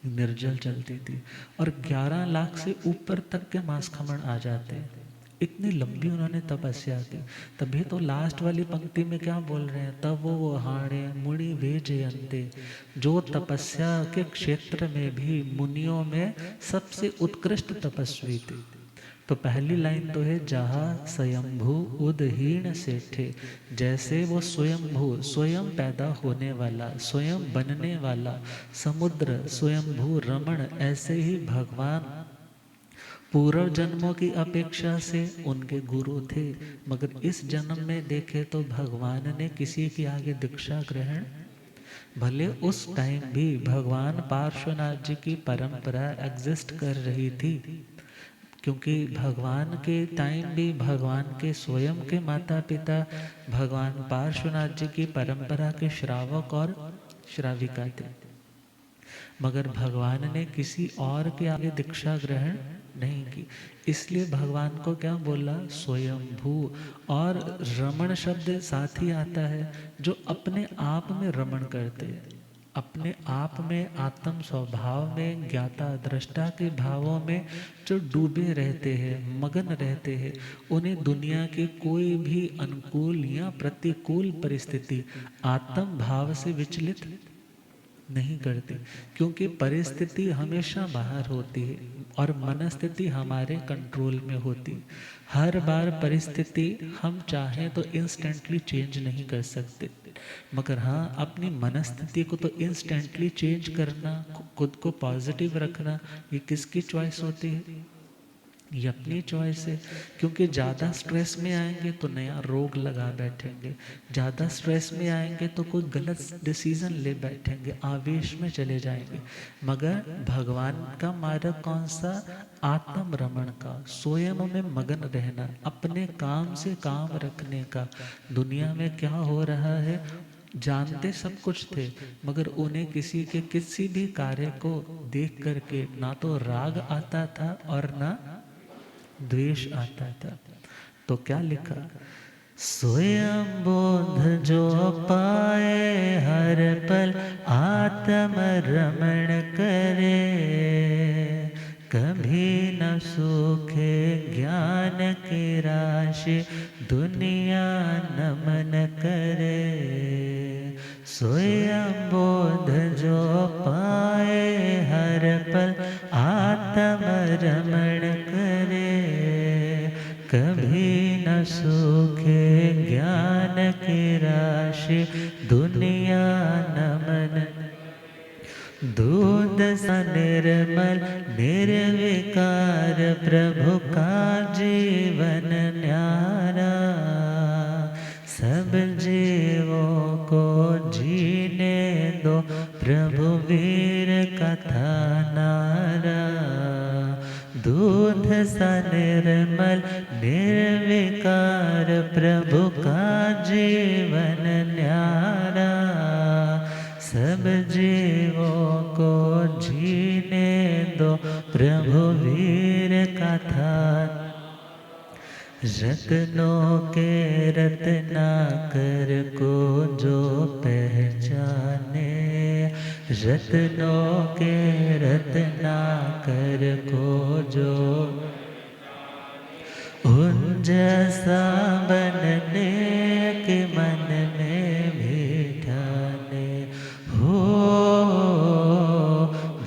निर्जल चलती थी। और 11,00,000 से ऊपर तक के मांस खमण आ जाते हैं। इतनी लंबी उन्होंने तपस्या की। तभी तो लास्ट वाली पंक्ति में क्या बोल रहे हैं? तब वो हाणे मुनि भेजे अंते, जो तपस्या के क्षेत्र में भी मुनियों में सबसे उत्कृष्ट तपस्वी थे। तो पहली लाइन तो है जहाँ स्वयंभू उदहीन सेठे, जैसे वो स्वयंभू, स्वयं पैदा होने वाला, स्वयं बनने वाला समुद्र स्वयंभू रमण, ऐसे ही भगवान पूर्व जन्मों की अपेक्षा से उनके गुरु थे, मगर इस जन्म में देखे तो भगवान ने किसी के आगे दीक्षा ग्रहण, भले उस टाइम भी भगवान पार्श्वनाथ जी की परंपरा एग्जिस्ट कर रही थी, क्योंकि भगवान के टाइम भी भगवान के स्वयं के माता पिता भगवान पार्श्वनाथ जी की परंपरा के श्रावक और श्राविका थे, मगर भगवान ने किसी और के आगे दीक्षा ग्रहण नहीं की। इसलिए भगवान को क्या बोला? स्वयंभू। और रमण शब्द साथ ही आता है, जो अपने आप में रमण करते हैं, अपने आप में आत्म स्वभाव में ज्ञाता दृष्टा के भावों में जो डूबे रहते हैं, मगन रहते हैं, उन्हें दुनिया की कोई भी अनुकूल या प्रतिकूल परिस्थिति आत्म भाव से विचलित नहीं करती, क्योंकि परिस्थिति हमेशा बाहर होती है और मनस्थिति हमारे कंट्रोल में होती। हर बार परिस्थिति हम चाहें तो इंस्टेंटली चेंज नहीं कर सकते, मगर हाँ, अपनी मनस्थिति को तो इंस्टेंटली चेंज करना, खुद को पॉजिटिव रखना, ये किसकी चॉइस होती है? ये अपनी चॉइस है। क्योंकि ज़्यादा स्ट्रेस में आएंगे तो नया रोग लगा बैठेंगे, ज़्यादा स्ट्रेस में आएंगे तो कोई गलत डिसीजन ले बैठेंगे, आवेश में चले जाएंगे। मगर भगवान का मार्ग कौन सा? आत्म रमण का, स्वयं में मगन रहना, अपने काम से काम रखने का। दुनिया में क्या हो रहा है जानते सब कुछ थे, मगर उन्हें किसी के किसी भी कार्य को देख करके ना तो राग आता था और ना द्वेष आता था। तो क्या लिखा? स्वयं बोध जो पाए हर पल आत्म रमण करे, कभी न सूखे ज्ञान की राशि दुनिया नमन करे। स्वयं बोध जो पाए हर पल आत्म रमण करे, कभी न सूखे ज्ञान की राशि दुनिया नमन। दूध सा निर्मल निर्विकार प्रभु का जीवन न्यारा, सब जीवों को जीने दो प्रभु वीर कथा नारा। दूध सा निर्मल निर्विकार प्रभु का जीवन न्यारा, सब जीवों को जीने दो प्रभु वीर कथा। रत्नों के रत्नाकर को जो पहचाने, रत्नों के रत्नाकर को जो उन जैसा बनने के मन में भी ठाने, हो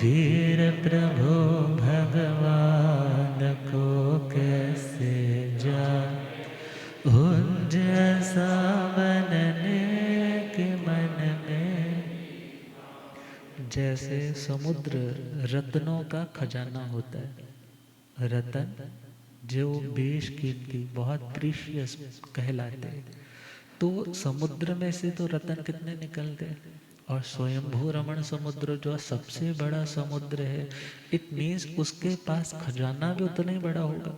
वीर प्रभु भगवान को कैसे समुद्र रत्नों का खजाना होता है। रतन जो बेशकीमती, बहुत प्रीशियस कहलाते हैं। तो समुद्र में से तो रतन कितने निकलते हैं, और स्वयंभू रमण समुद्र जो सबसे बड़ा समुद्र है, इट मीन्स उसके पास खजाना भी उतना ही बड़ा होगा।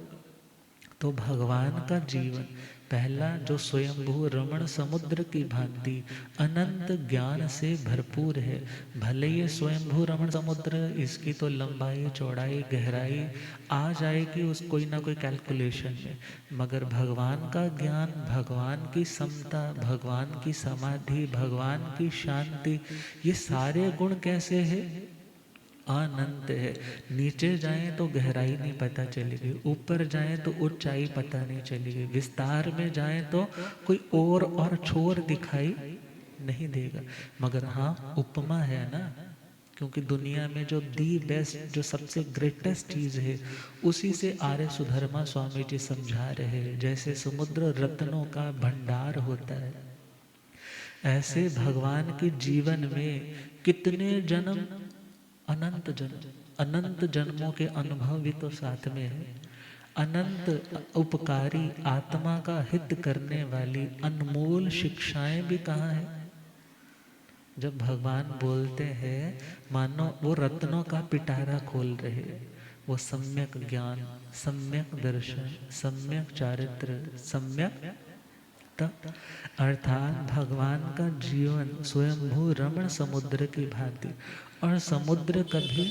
तो भगवान का जीवन पहला जो स्वयंभू रमण समुद्र की भांति अनंत ज्ञान से भरपूर है। भले ये स्वयंभू रमण समुद्र, इसकी तो लंबाई चौड़ाई गहराई आ जाएगी उस कोई ना कोई कैलकुलेशन में, मगर भगवान का ज्ञान, भगवान की समता, भगवान की समाधि, भगवान की शांति, ये सारे गुण कैसे है, अनंत है। नीचे जाएं तो गहराई नहीं पता चलेगी, ऊपर जाएं तो ऊंचाई पता नहीं चलेगी, विस्तार में जाएं तो कोई और छोर दिखाई नहीं देगा। मगर हाँ, उपमा है ना, क्योंकि दुनिया में जो दी बेस्ट, जो सबसे ग्रेटेस्ट चीज है, उसी से आर्य सुधर्मा स्वामी जी समझा रहे हैं। जैसे समुद्र रत्नों का भंडार होता है, ऐसे भगवान के जीवन में कितने जन्म, अनंत जन्म, अनंत जन्मों के अनुभव भी तो साथ में है। अनंत उपकारी, आत्मा का हित करने वाली अनमोल शिक्षाएं भी कहाँ है। जब भगवान बोलते हैं, मानो वो रत्नों का पिटारा खोल रहे, वो सम्यक ज्ञान, सम्यक दर्शन, सम्यक चारित्र, सम्यक तप, अर्थात भगवान का जीवन स्वयंभू रमण समुद्र की भांति। और समुद्र कभी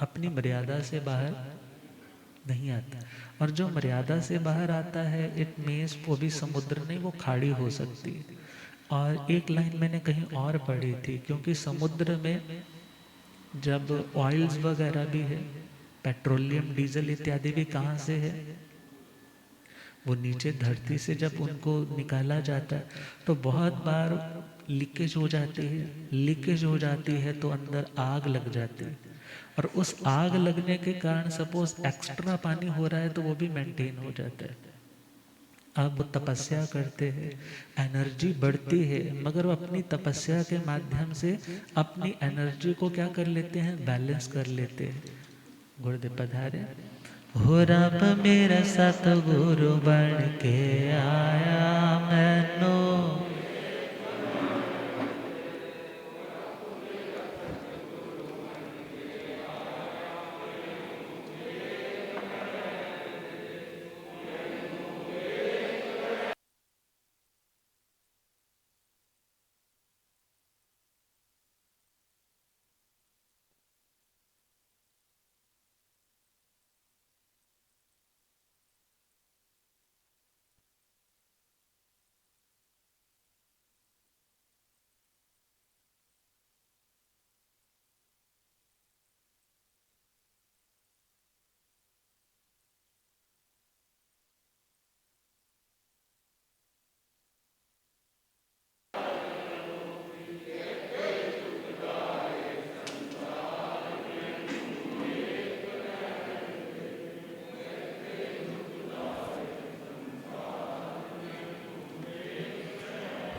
अपनी मर्यादा से बाहर नहीं आता, और जो मर्यादा से बाहर आता है, इट मीन्स वो भी समुद्र नहीं, वो खाड़ी हो सकती है। और एक लाइन मैंने कहीं और पढ़ी थी, क्योंकि समुद्र में जब ऑयल्स वगैरह भी है, पेट्रोलियम डीजल इत्यादि भी कहाँ से है, वो नीचे धरती से जब उनको निकाला जाता है तो बहुत बार लीकेज हो जाती है। लीकेज हो जाती है तो अंदर आग लग जाती है, और उस आग लगने के कारण सपोज एक्स्ट्रा पानी हो रहा है तो वो भी मेंटेन हो जाता है। अब वो तपस्या करते हैं, एनर्जी बढ़ती है, मगर वो अपनी तपस्या के माध्यम से अपनी एनर्जी को क्या कर लेते हैं, बैलेंस कर लेते हैं। गुरुदेव पधारे। हो रब मेरा सतगुरु बन के आया मैनू,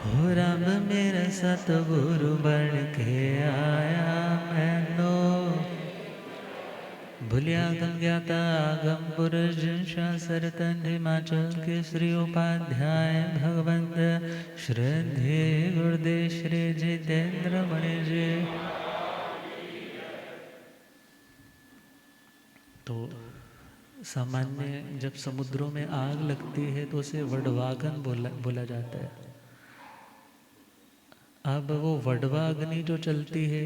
हो रब मेरा सतगुरु बन के आया मैनू, भूलिया गम ज्ञाता आगम पुरुष शास्त्रतन हिमाचल के श्री उपाध्याय भगवंत श्रद्धे गुरुदेव श्री जितेंद्र मणि जी। तो सामान्य जब समुद्रों में आग लगती है तो उसे वडवागन बोला जाता है। अब वो वडवा अग्नि जो चलती है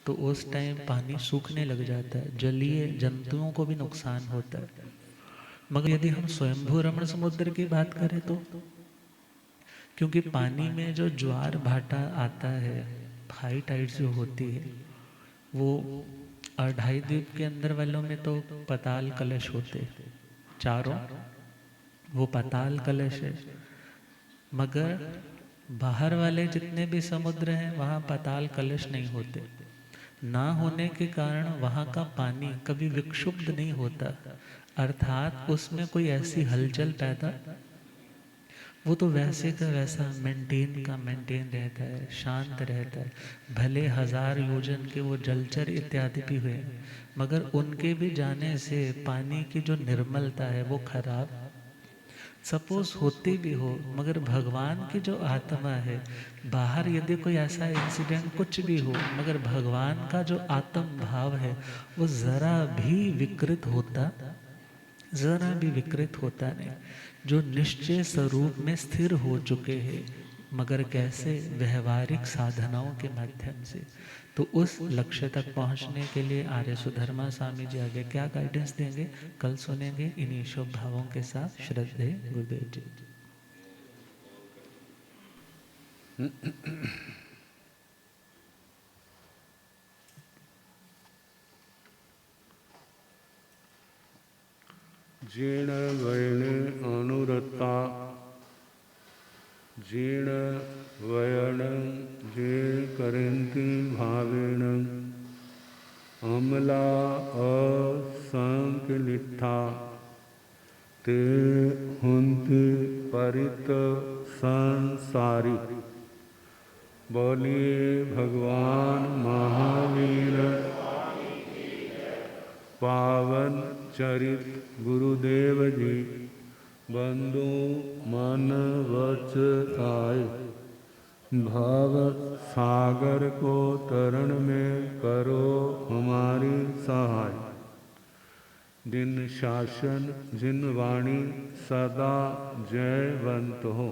तो उस टाइम पानी सूखने लग जाता है, जलीय जंतुओं को भी नुकसान होता है। मगर यदि हम स्वयंभू रमण समुद्र की बात करें तो, क्योंकि पानी में जो ज्वार भाटा आता है, हाई टाइड जो होती है, वो अढ़ाई द्वीप के अंदर वालों में तो पताल कलश होते चारों, वो पताल कलश है। मगर बाहर वाले जितने भी समुद्र हैं वहाँ पताल कलश नहीं होते। ना होने के कारण वहाँ का पानी कभी विक्षुब्ध नहीं होता, अर्थात उसमें कोई ऐसी हलचल पैदा वो तो वैसे का वैसा मेंटेन का मेंटेन रहता है, शांत रहता है। भले 1000 योजन के वो जलचर इत्यादि भी हुए, मगर उनके भी जाने से पानी की जो निर्मलता है वो खराब सपोज होती भी हो, मगर भगवान की जो आत्मा है, बाहर यदि कोई ऐसा इंसिडेंट कुछ भी हो, मगर भगवान का जो आत्म भाव है वो जरा भी विकृत होता, जरा भी विकृत होता नहीं। जो निश्चय स्वरूप में स्थिर हो चुके हैं, मगर कैसे व्यवहारिक साधनाओं के माध्यम से। तो उस लक्ष्य तक पहुंचने के लिए आर्य सुधर्मा स्वामी जी आगे क्या गाइडेंस देंगे, कल सुनेंगे इन्हीं शुभ भावों के साथ। श्रद्धेय गुरुदेव जी। जीर्ण वैण अनुरता जीर्ण वयण जीर्ण करंती भावेण अमला असंकलिता ते हुंति परित संसारी। बोलिए भगवान महावीर पावन चरित गुरुदेव जी बंधु मन वच आए। भाव सागर को तरण में करो हमारी सहाय। जिन शासन जिन वाणी सदा जयवंत हो।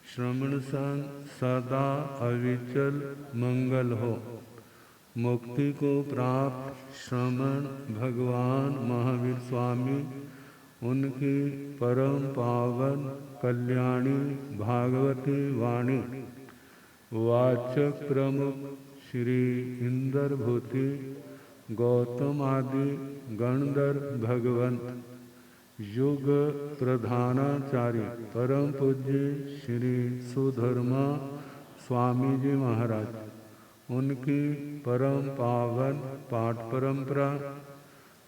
श्रवण संग सदा अविचल मंगल हो। मुक्ति को प्राप्त श्रमण भगवान महावीर स्वामी उनकी परम पावन कल्याणी भागवती वाणी वाचक प्रमुख श्री इंद्रभूति गौतम आदि गणधर भगवंत युग प्रधानाचार्य परम पूज्य श्री सुधर्मा स्वामी जी महाराज उनकी परम पावन पाठ परंपरा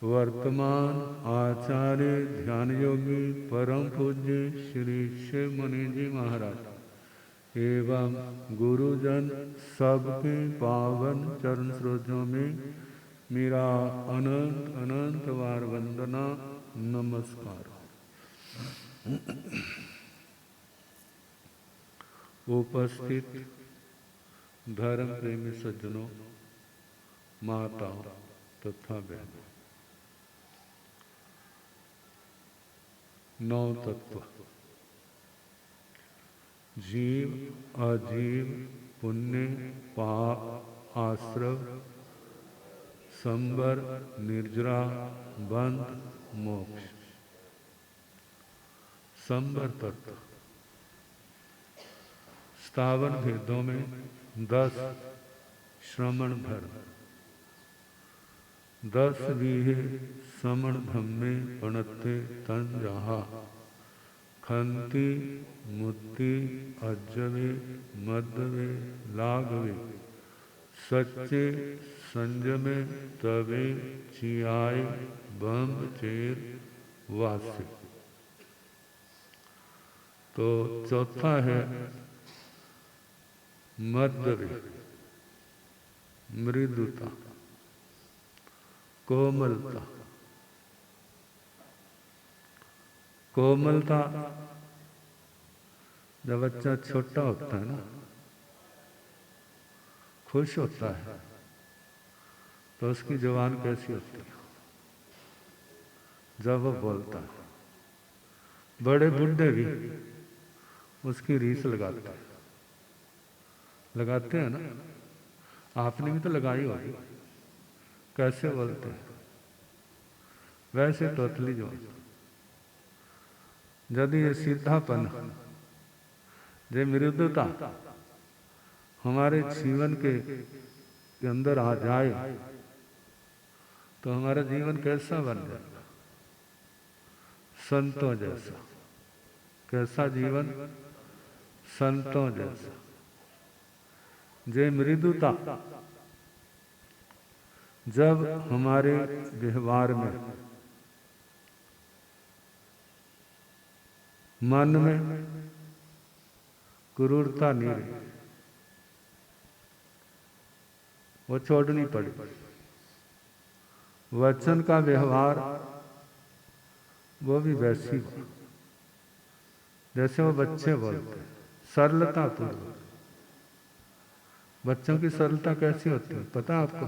वर्तमान आचार्य ध्यान योगी परम पूज्य श्री शिव मुनि जी महाराज एवं गुरुजन सबके पावन चरण स्रोतों में मेरा अनंत अनंत बार वंदना नमस्कार। उपस्थित धर्म प्रेमी सज्जनों, माताओं तथा बहनों, नौ तत्व जीव अजीव पुण्य पाप आश्रव संबर निर्जरा बंध मोक्ष। संबर तत्व स्थावन भेदों में 10 श्रमण धर्म 10 वीहे समण धम्मे पणते तन जहा खंति मुत्ति अज्जवे मध्यवे लाघवे सच्चे संजमे तवे चियाय बम्ब चेर वासे। तो चौथा है मध्यवे मृदुता कोमलता। कोमलता जब बच्चा छोटा होता है ना, खुश होता है तो उसकी जुबान कैसी होती है जब वो बोलता है। बड़े बुढ़े भी उसकी रीस लगाते हैं ना। आपने भी तो लगाई होगी। कैसे बोलते हैं वैसे तोतली जो यदि ये सीधापन ये मृदुता हमारे जीवन के अंदर आ जाए तो हमारा जीवन कैसा बन जाएगा, संतों जैसा। कैसा जीवन, संतों जैसा। जे मृदुता जब हमारे व्यवहार में मन में क्रूरता नहीं रही, वो छोड़नी पड़ी। वचन का व्यवहार वो भी वैसी हो जैसे वो बच्चे बोलते हैं, सरलता पूर्वक। बच्चों की सरलता कैसी होती है पता है आपको?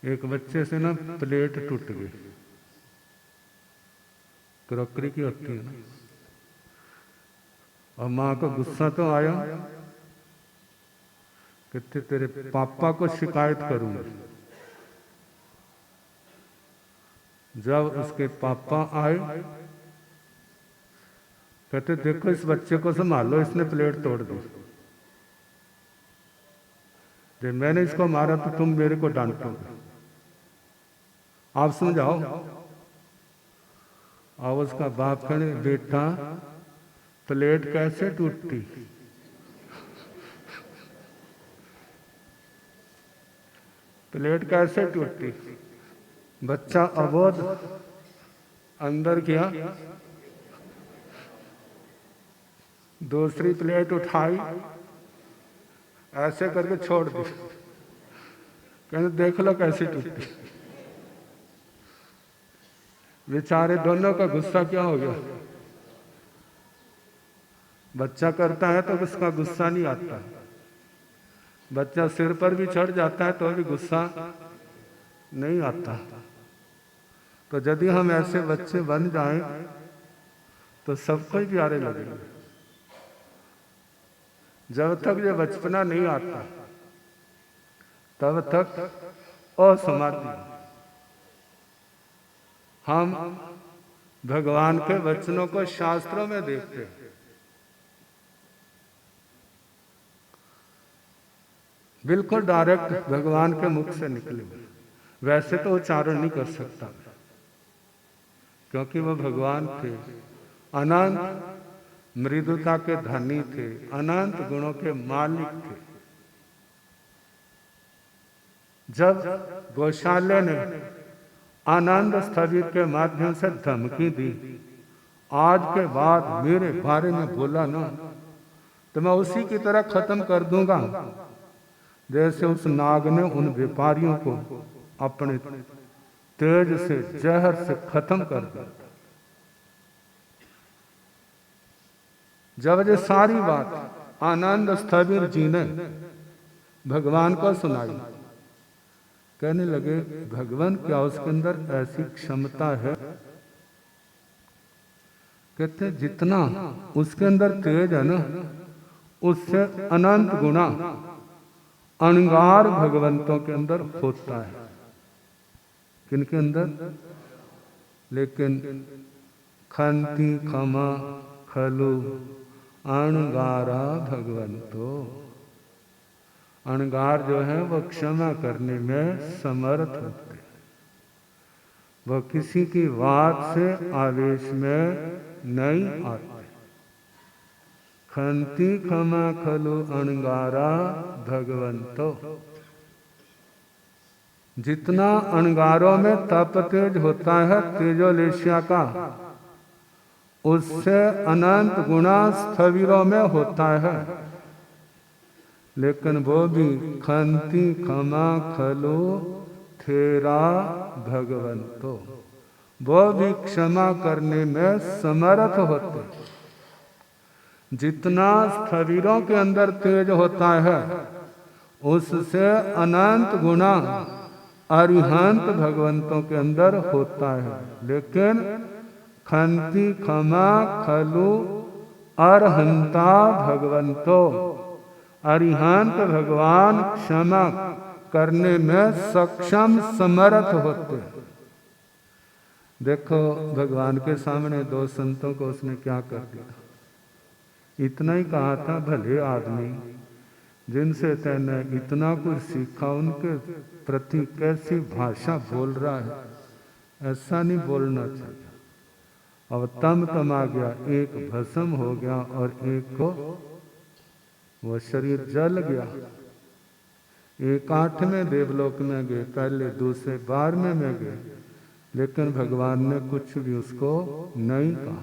एक बच्चे से ना प्लेट टूट गई, क्रॉकरी की होती है ना, और माँ को गुस्सा तो आया, कहते तेरे पापा को शिकायत करूंगा। जब उसके पापा आए, कहते देखो इस बच्चे को संभालो, इसने प्लेट तोड़ दी। जब मैंने इसको मारा तो तुम मेरे को डांटोगे, आप समझाओ। और उसका बाप कहने बेटा प्लेट कैसे टूटती? प्लेट कैसे टूटती? बच्चा अबोध अंदर गया, दूसरी प्लेट उठाई, ऐसे करके छोड़ दी, कहते देख लो कैसे टूटती। बेचारे दोनों का गुस्सा क्या हो गया? बच्चा करता है तो उसका गुस्सा नहीं आता, बच्चा सिर पर भी चढ़ जाता है तो भी गुस्सा नहीं आता। तो यदि हम ऐसे बच्चे बन जाएं तो सबको ही प्यारे लगेंगे। जब तक ये बचपना नहीं आता तब तक असमाधि। हम भगवान के वचनों को शास्त्रों में देखते हैं, बिल्कुल डायरेक्ट भगवान के मुख से निकले। वैसे तो उच्चारण नहीं कर सकता क्योंकि वो भगवान थे, अनंत मृदुता के धनी थे, अनंत गुणों के मालिक थे। जब गौशाले ने आनंद स्थगित के माध्यम से धमकी दी, आज के बाद मेरे बारे में बोला ना तो मैं उसी की तरह खत्म कर दूंगा, जैसे उस नाग ने उन व्यापारियों को अपने तेज से जहर से खत्म कर दिया। जब ये सारी बात आनंद स्थविर जी ने भगवान को सुनाई, कहने लगे भगवान क्या उसके अंदर ऐसी क्षमता है? कहते जितना उसके अंदर तेज है ना, उससे अनंत गुना अणगार भगवंतों के अंदर होता है। किनके अंदर? लेकिन खंती खमा खलु अणगारा भगवंतो। अणगार जो है वो क्षमा करने में समर्थ होते हैं, वो किसी की बात से आवेश में नहीं आते। खंती खमा खलु अणगारा भगवंतो। जितना अणगारों में तप तेज होता है तेजोलेशिया का, उससे अनंत गुणा स्थविरों में होता है। लेकिन वो भी खंती खमा खलु थेरा भगवंतो, वो भी क्षमा करने में समर्थ होते। जितना स्थविरों के अंदर तेज होता है उससे अनंत गुणा अरिहंत भगवंतों के अंदर होता है। लेकिन खंती खमा खलु अरहंता भगवंतो, अरिहंत भगवान क्षमा करने में सक्षम समर्थ होते। देखो भगवान के सामने दो संतों को उसने क्या कर दिया। इतना ही कहा था, भले आदमी जिनसे तैने इतना कुछ सीखा उनके प्रति कैसी भाषा बोल रहा है, ऐसा नहीं बोलना चाहिए। अब तम आ गया, एक भस्म हो गया और एक को वो शरीर जल गया। एक 8वें देवलोक में गए, पहले दूसरे 12वें में गए, लेकिन भगवान ने कुछ भी उसको नहीं कहा।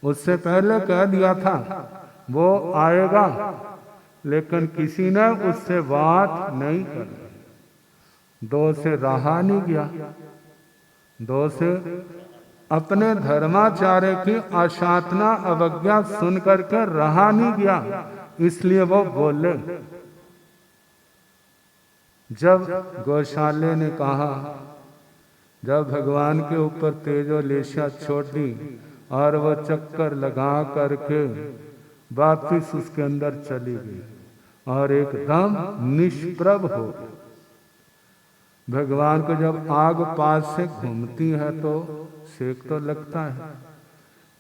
उससे पहले कह दिया था वो आएगा, लेकिन किसी ने उससे बात नहीं करी। दो से रहा नहीं गया, दो से अपने धर्माचार्य की अशांतना अवज्ञा सुन करके रहा नहीं गया, इसलिए वो बोले। जब गौशाले ने कहा, जब भगवान के ऊपर तेजोलेशा छोड़ दी और वो चक्कर लगा करके वापिस उसके अंदर चली गई और एकदम निष्प्रभ हो गई। भगवान को जब आग पास से घूमती है तो सेक तो लगता है,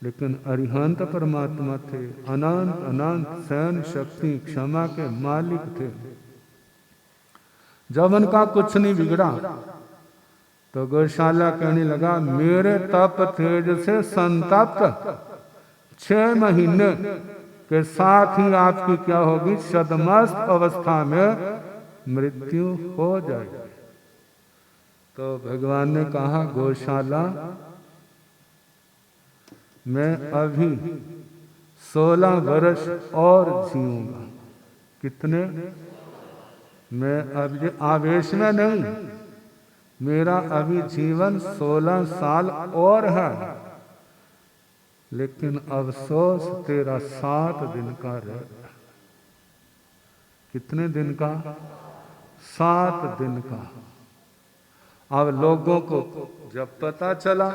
लेकिन अरिहंत परमात्मा थे, अनंत अनंत सहन शक्ति क्षमा के मालिक थे। जब उनका कुछ नहीं बिगड़ा तो गौशाला कहने लगा, मेरे तप तेज से संतप्त 6 महीने के साथ ही आपकी क्या होगी, सदमस्त अवस्था में मृत्यु हो जाएगी। तो भगवान ने कहा, गौशाला मैं अभी 16 वर्ष और जीऊंगा। कितने? मैं अभी आवेश में नहीं, मेरा अभी जीवन 16 साल और है, लेकिन अफसोस तेरा 7 दिन का रह गया। कितने दिन का? 7 दिन का। अब लोगों को जब पता चला,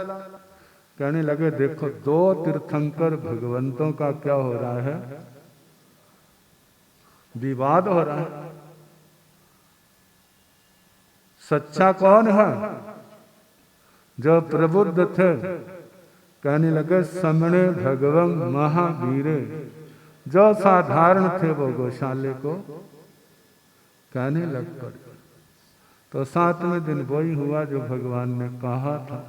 कहने लगे देखो 2 तीर्थंकर भगवंतों का क्या हो रहा है, विवाद हो रहा है। सच्चा कौन है? जो प्रबुद्ध थे, कहने लगे समणे भगवं महावीरे। जो साधारण थे वो गौशाले को कहने लग पड़े। तो 7वें दिन वही हुआ जो भगवान ने कहा था,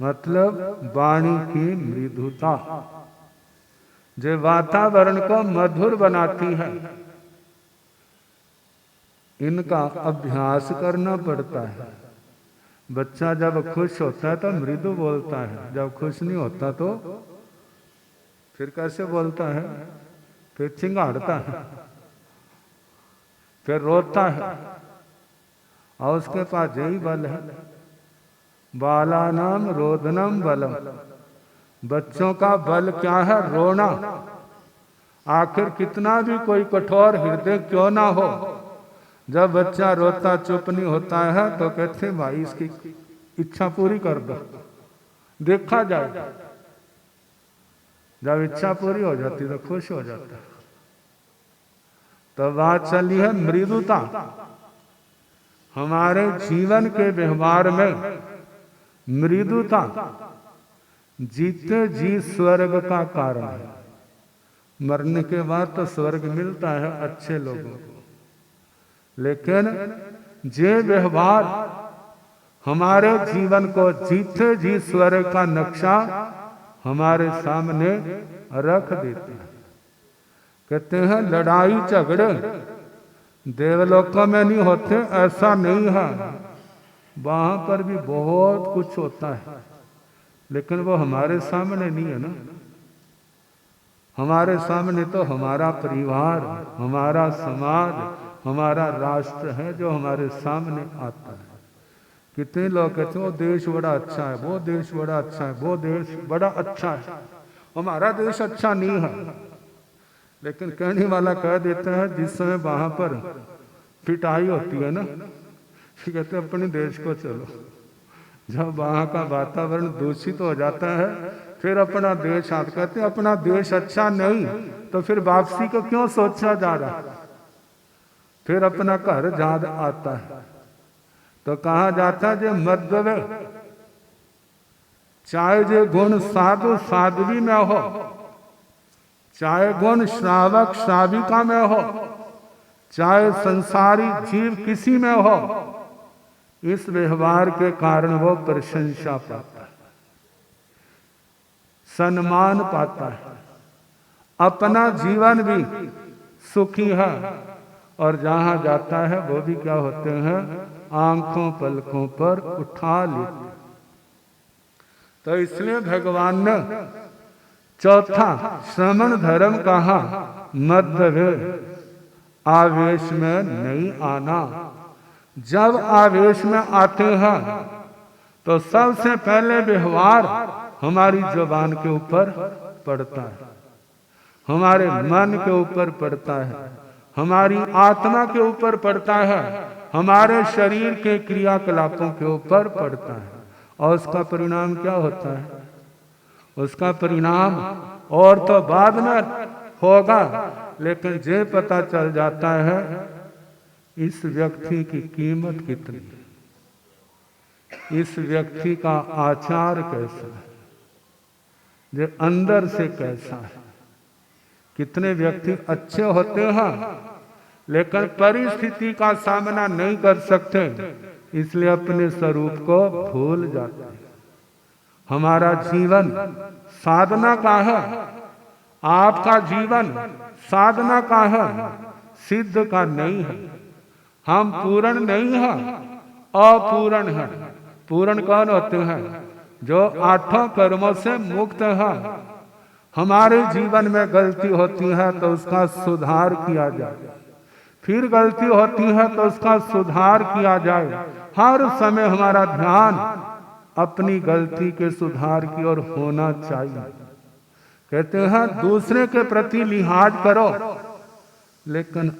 मतलब वाणी की मृदुता जो वातावरण को मधुर बनाती है, इनका अभ्यास करना पड़ता है। बच्चा जब खुश होता है तो मृदु बोलता है, जब खुश नहीं होता तो फिर कैसे बोलता है? फिर चिंगाड़ता है, फिर रोता है। और उसके पास यही बल है, बालानाम रोदनम बलम। बच्चों का बल क्या है? रोना। आखिर कितना भी कोई कठोर हृदय क्यों ना हो, जब बच्चा रोता चुप नहीं होता है तो कहते भाई इसकी इच्छा पूरी कर दो, देखा जाए। जब इच्छा पूरी हो जाती तो खुश हो जाता। तो बात चली है मृदुता। हमारे जीवन के व्यवहार में मृदुता जीते जी स्वर्ग का कारण है। मरने के बाद तो स्वर्ग मिलता है अच्छे लोगों को, लेकिन जे व्यवहार हमारे जीवन को जीते जी स्वर्ग का नक्शा हमारे सामने रख देते हैं। कहते हैं लड़ाई झगड़े देवलोकों में नहीं होते, ऐसा नहीं है, वहां पर भी बहुत कुछ होता है, लेकिन वो हमारे सामने नहीं है ना। हमारे सामने तो हमारा परिवार, हमारा समाज, हमारा राष्ट्र है जो हमारे सामने आता है। कितने लोग कहते हैं वो देश बड़ा अच्छा है, वो देश बड़ा अच्छा है, वो देश बड़ा अच्छा है, हमारा देश अच्छा नहीं है। लेकिन कहने वाला कह देता है जिस समय वहां पर पिटाई होती है ना, कहते हैं अपने देश को चलो। जब वहां का वातावरण दूषित हो जाता है फिर अपना देश याद करते हैं। अपना देश अच्छा नहीं तो फिर वापसी को क्यों सोचा जा रहा है? फिर अपना घर याद आता है। तो कहा जाता है जो मध्य, चाहे जो गुण साधु साध्वी में हो, चाहे गुण श्रावक श्राविका में हो, चाहे संसारी जीव किसी में हो, इस व्यवहार के कारण वो प्रशंसा पाता है, सम्मान पाता है, अपना जीवन भी सुखी है, और जहां जाता है वो भी क्या होते हैं? आंखों पलकों पर उठा लेती। तो इसलिए भगवान ने चौथा श्रमण धर्म कहा, मध्य आवेश में नहीं आना। जब आवेश में आते हैं तो सबसे पहले व्यवहार हमारी जुबान के ऊपर पड़ता है, हमारे मन के ऊपर पड़ता है, हमारी आत्मा के ऊपर पड़ता है, हमारे शरीर के क्रियाकलापों के ऊपर पड़ता है। और उसका परिणाम क्या होता है? उसका परिणाम और तो बाद में होगा, लेकिन ये पता चल जाता है इस व्यक्ति की कीमत कितनी, इस व्यक्ति का आचार कैसा है, जो अंदर से कैसा है। कितने व्यक्ति अच्छे होते हैं लेकिन परिस्थिति का सामना नहीं कर सकते, इसलिए अपने स्वरूप को भूल जाते हैं। हमारा जीवन साधना का है, आपका जीवन साधना का है, सिद्ध का नहीं है। हम पूर्ण नहीं हैं, अपूर्ण हैं। पूर्ण कौन होते हैं? जो आठों कर्मों से मुक्त है। हमारे जीवन में गलती होती है तो उसका सुधार किया जाए, फिर गलती होती है तो उसका सुधार किया जाए। हर समय हमारा ध्यान अपनी गलती के सुधार की ओर होना चाहिए। कहते हैं दूसरे के प्रति लिहाज करो, लेकिन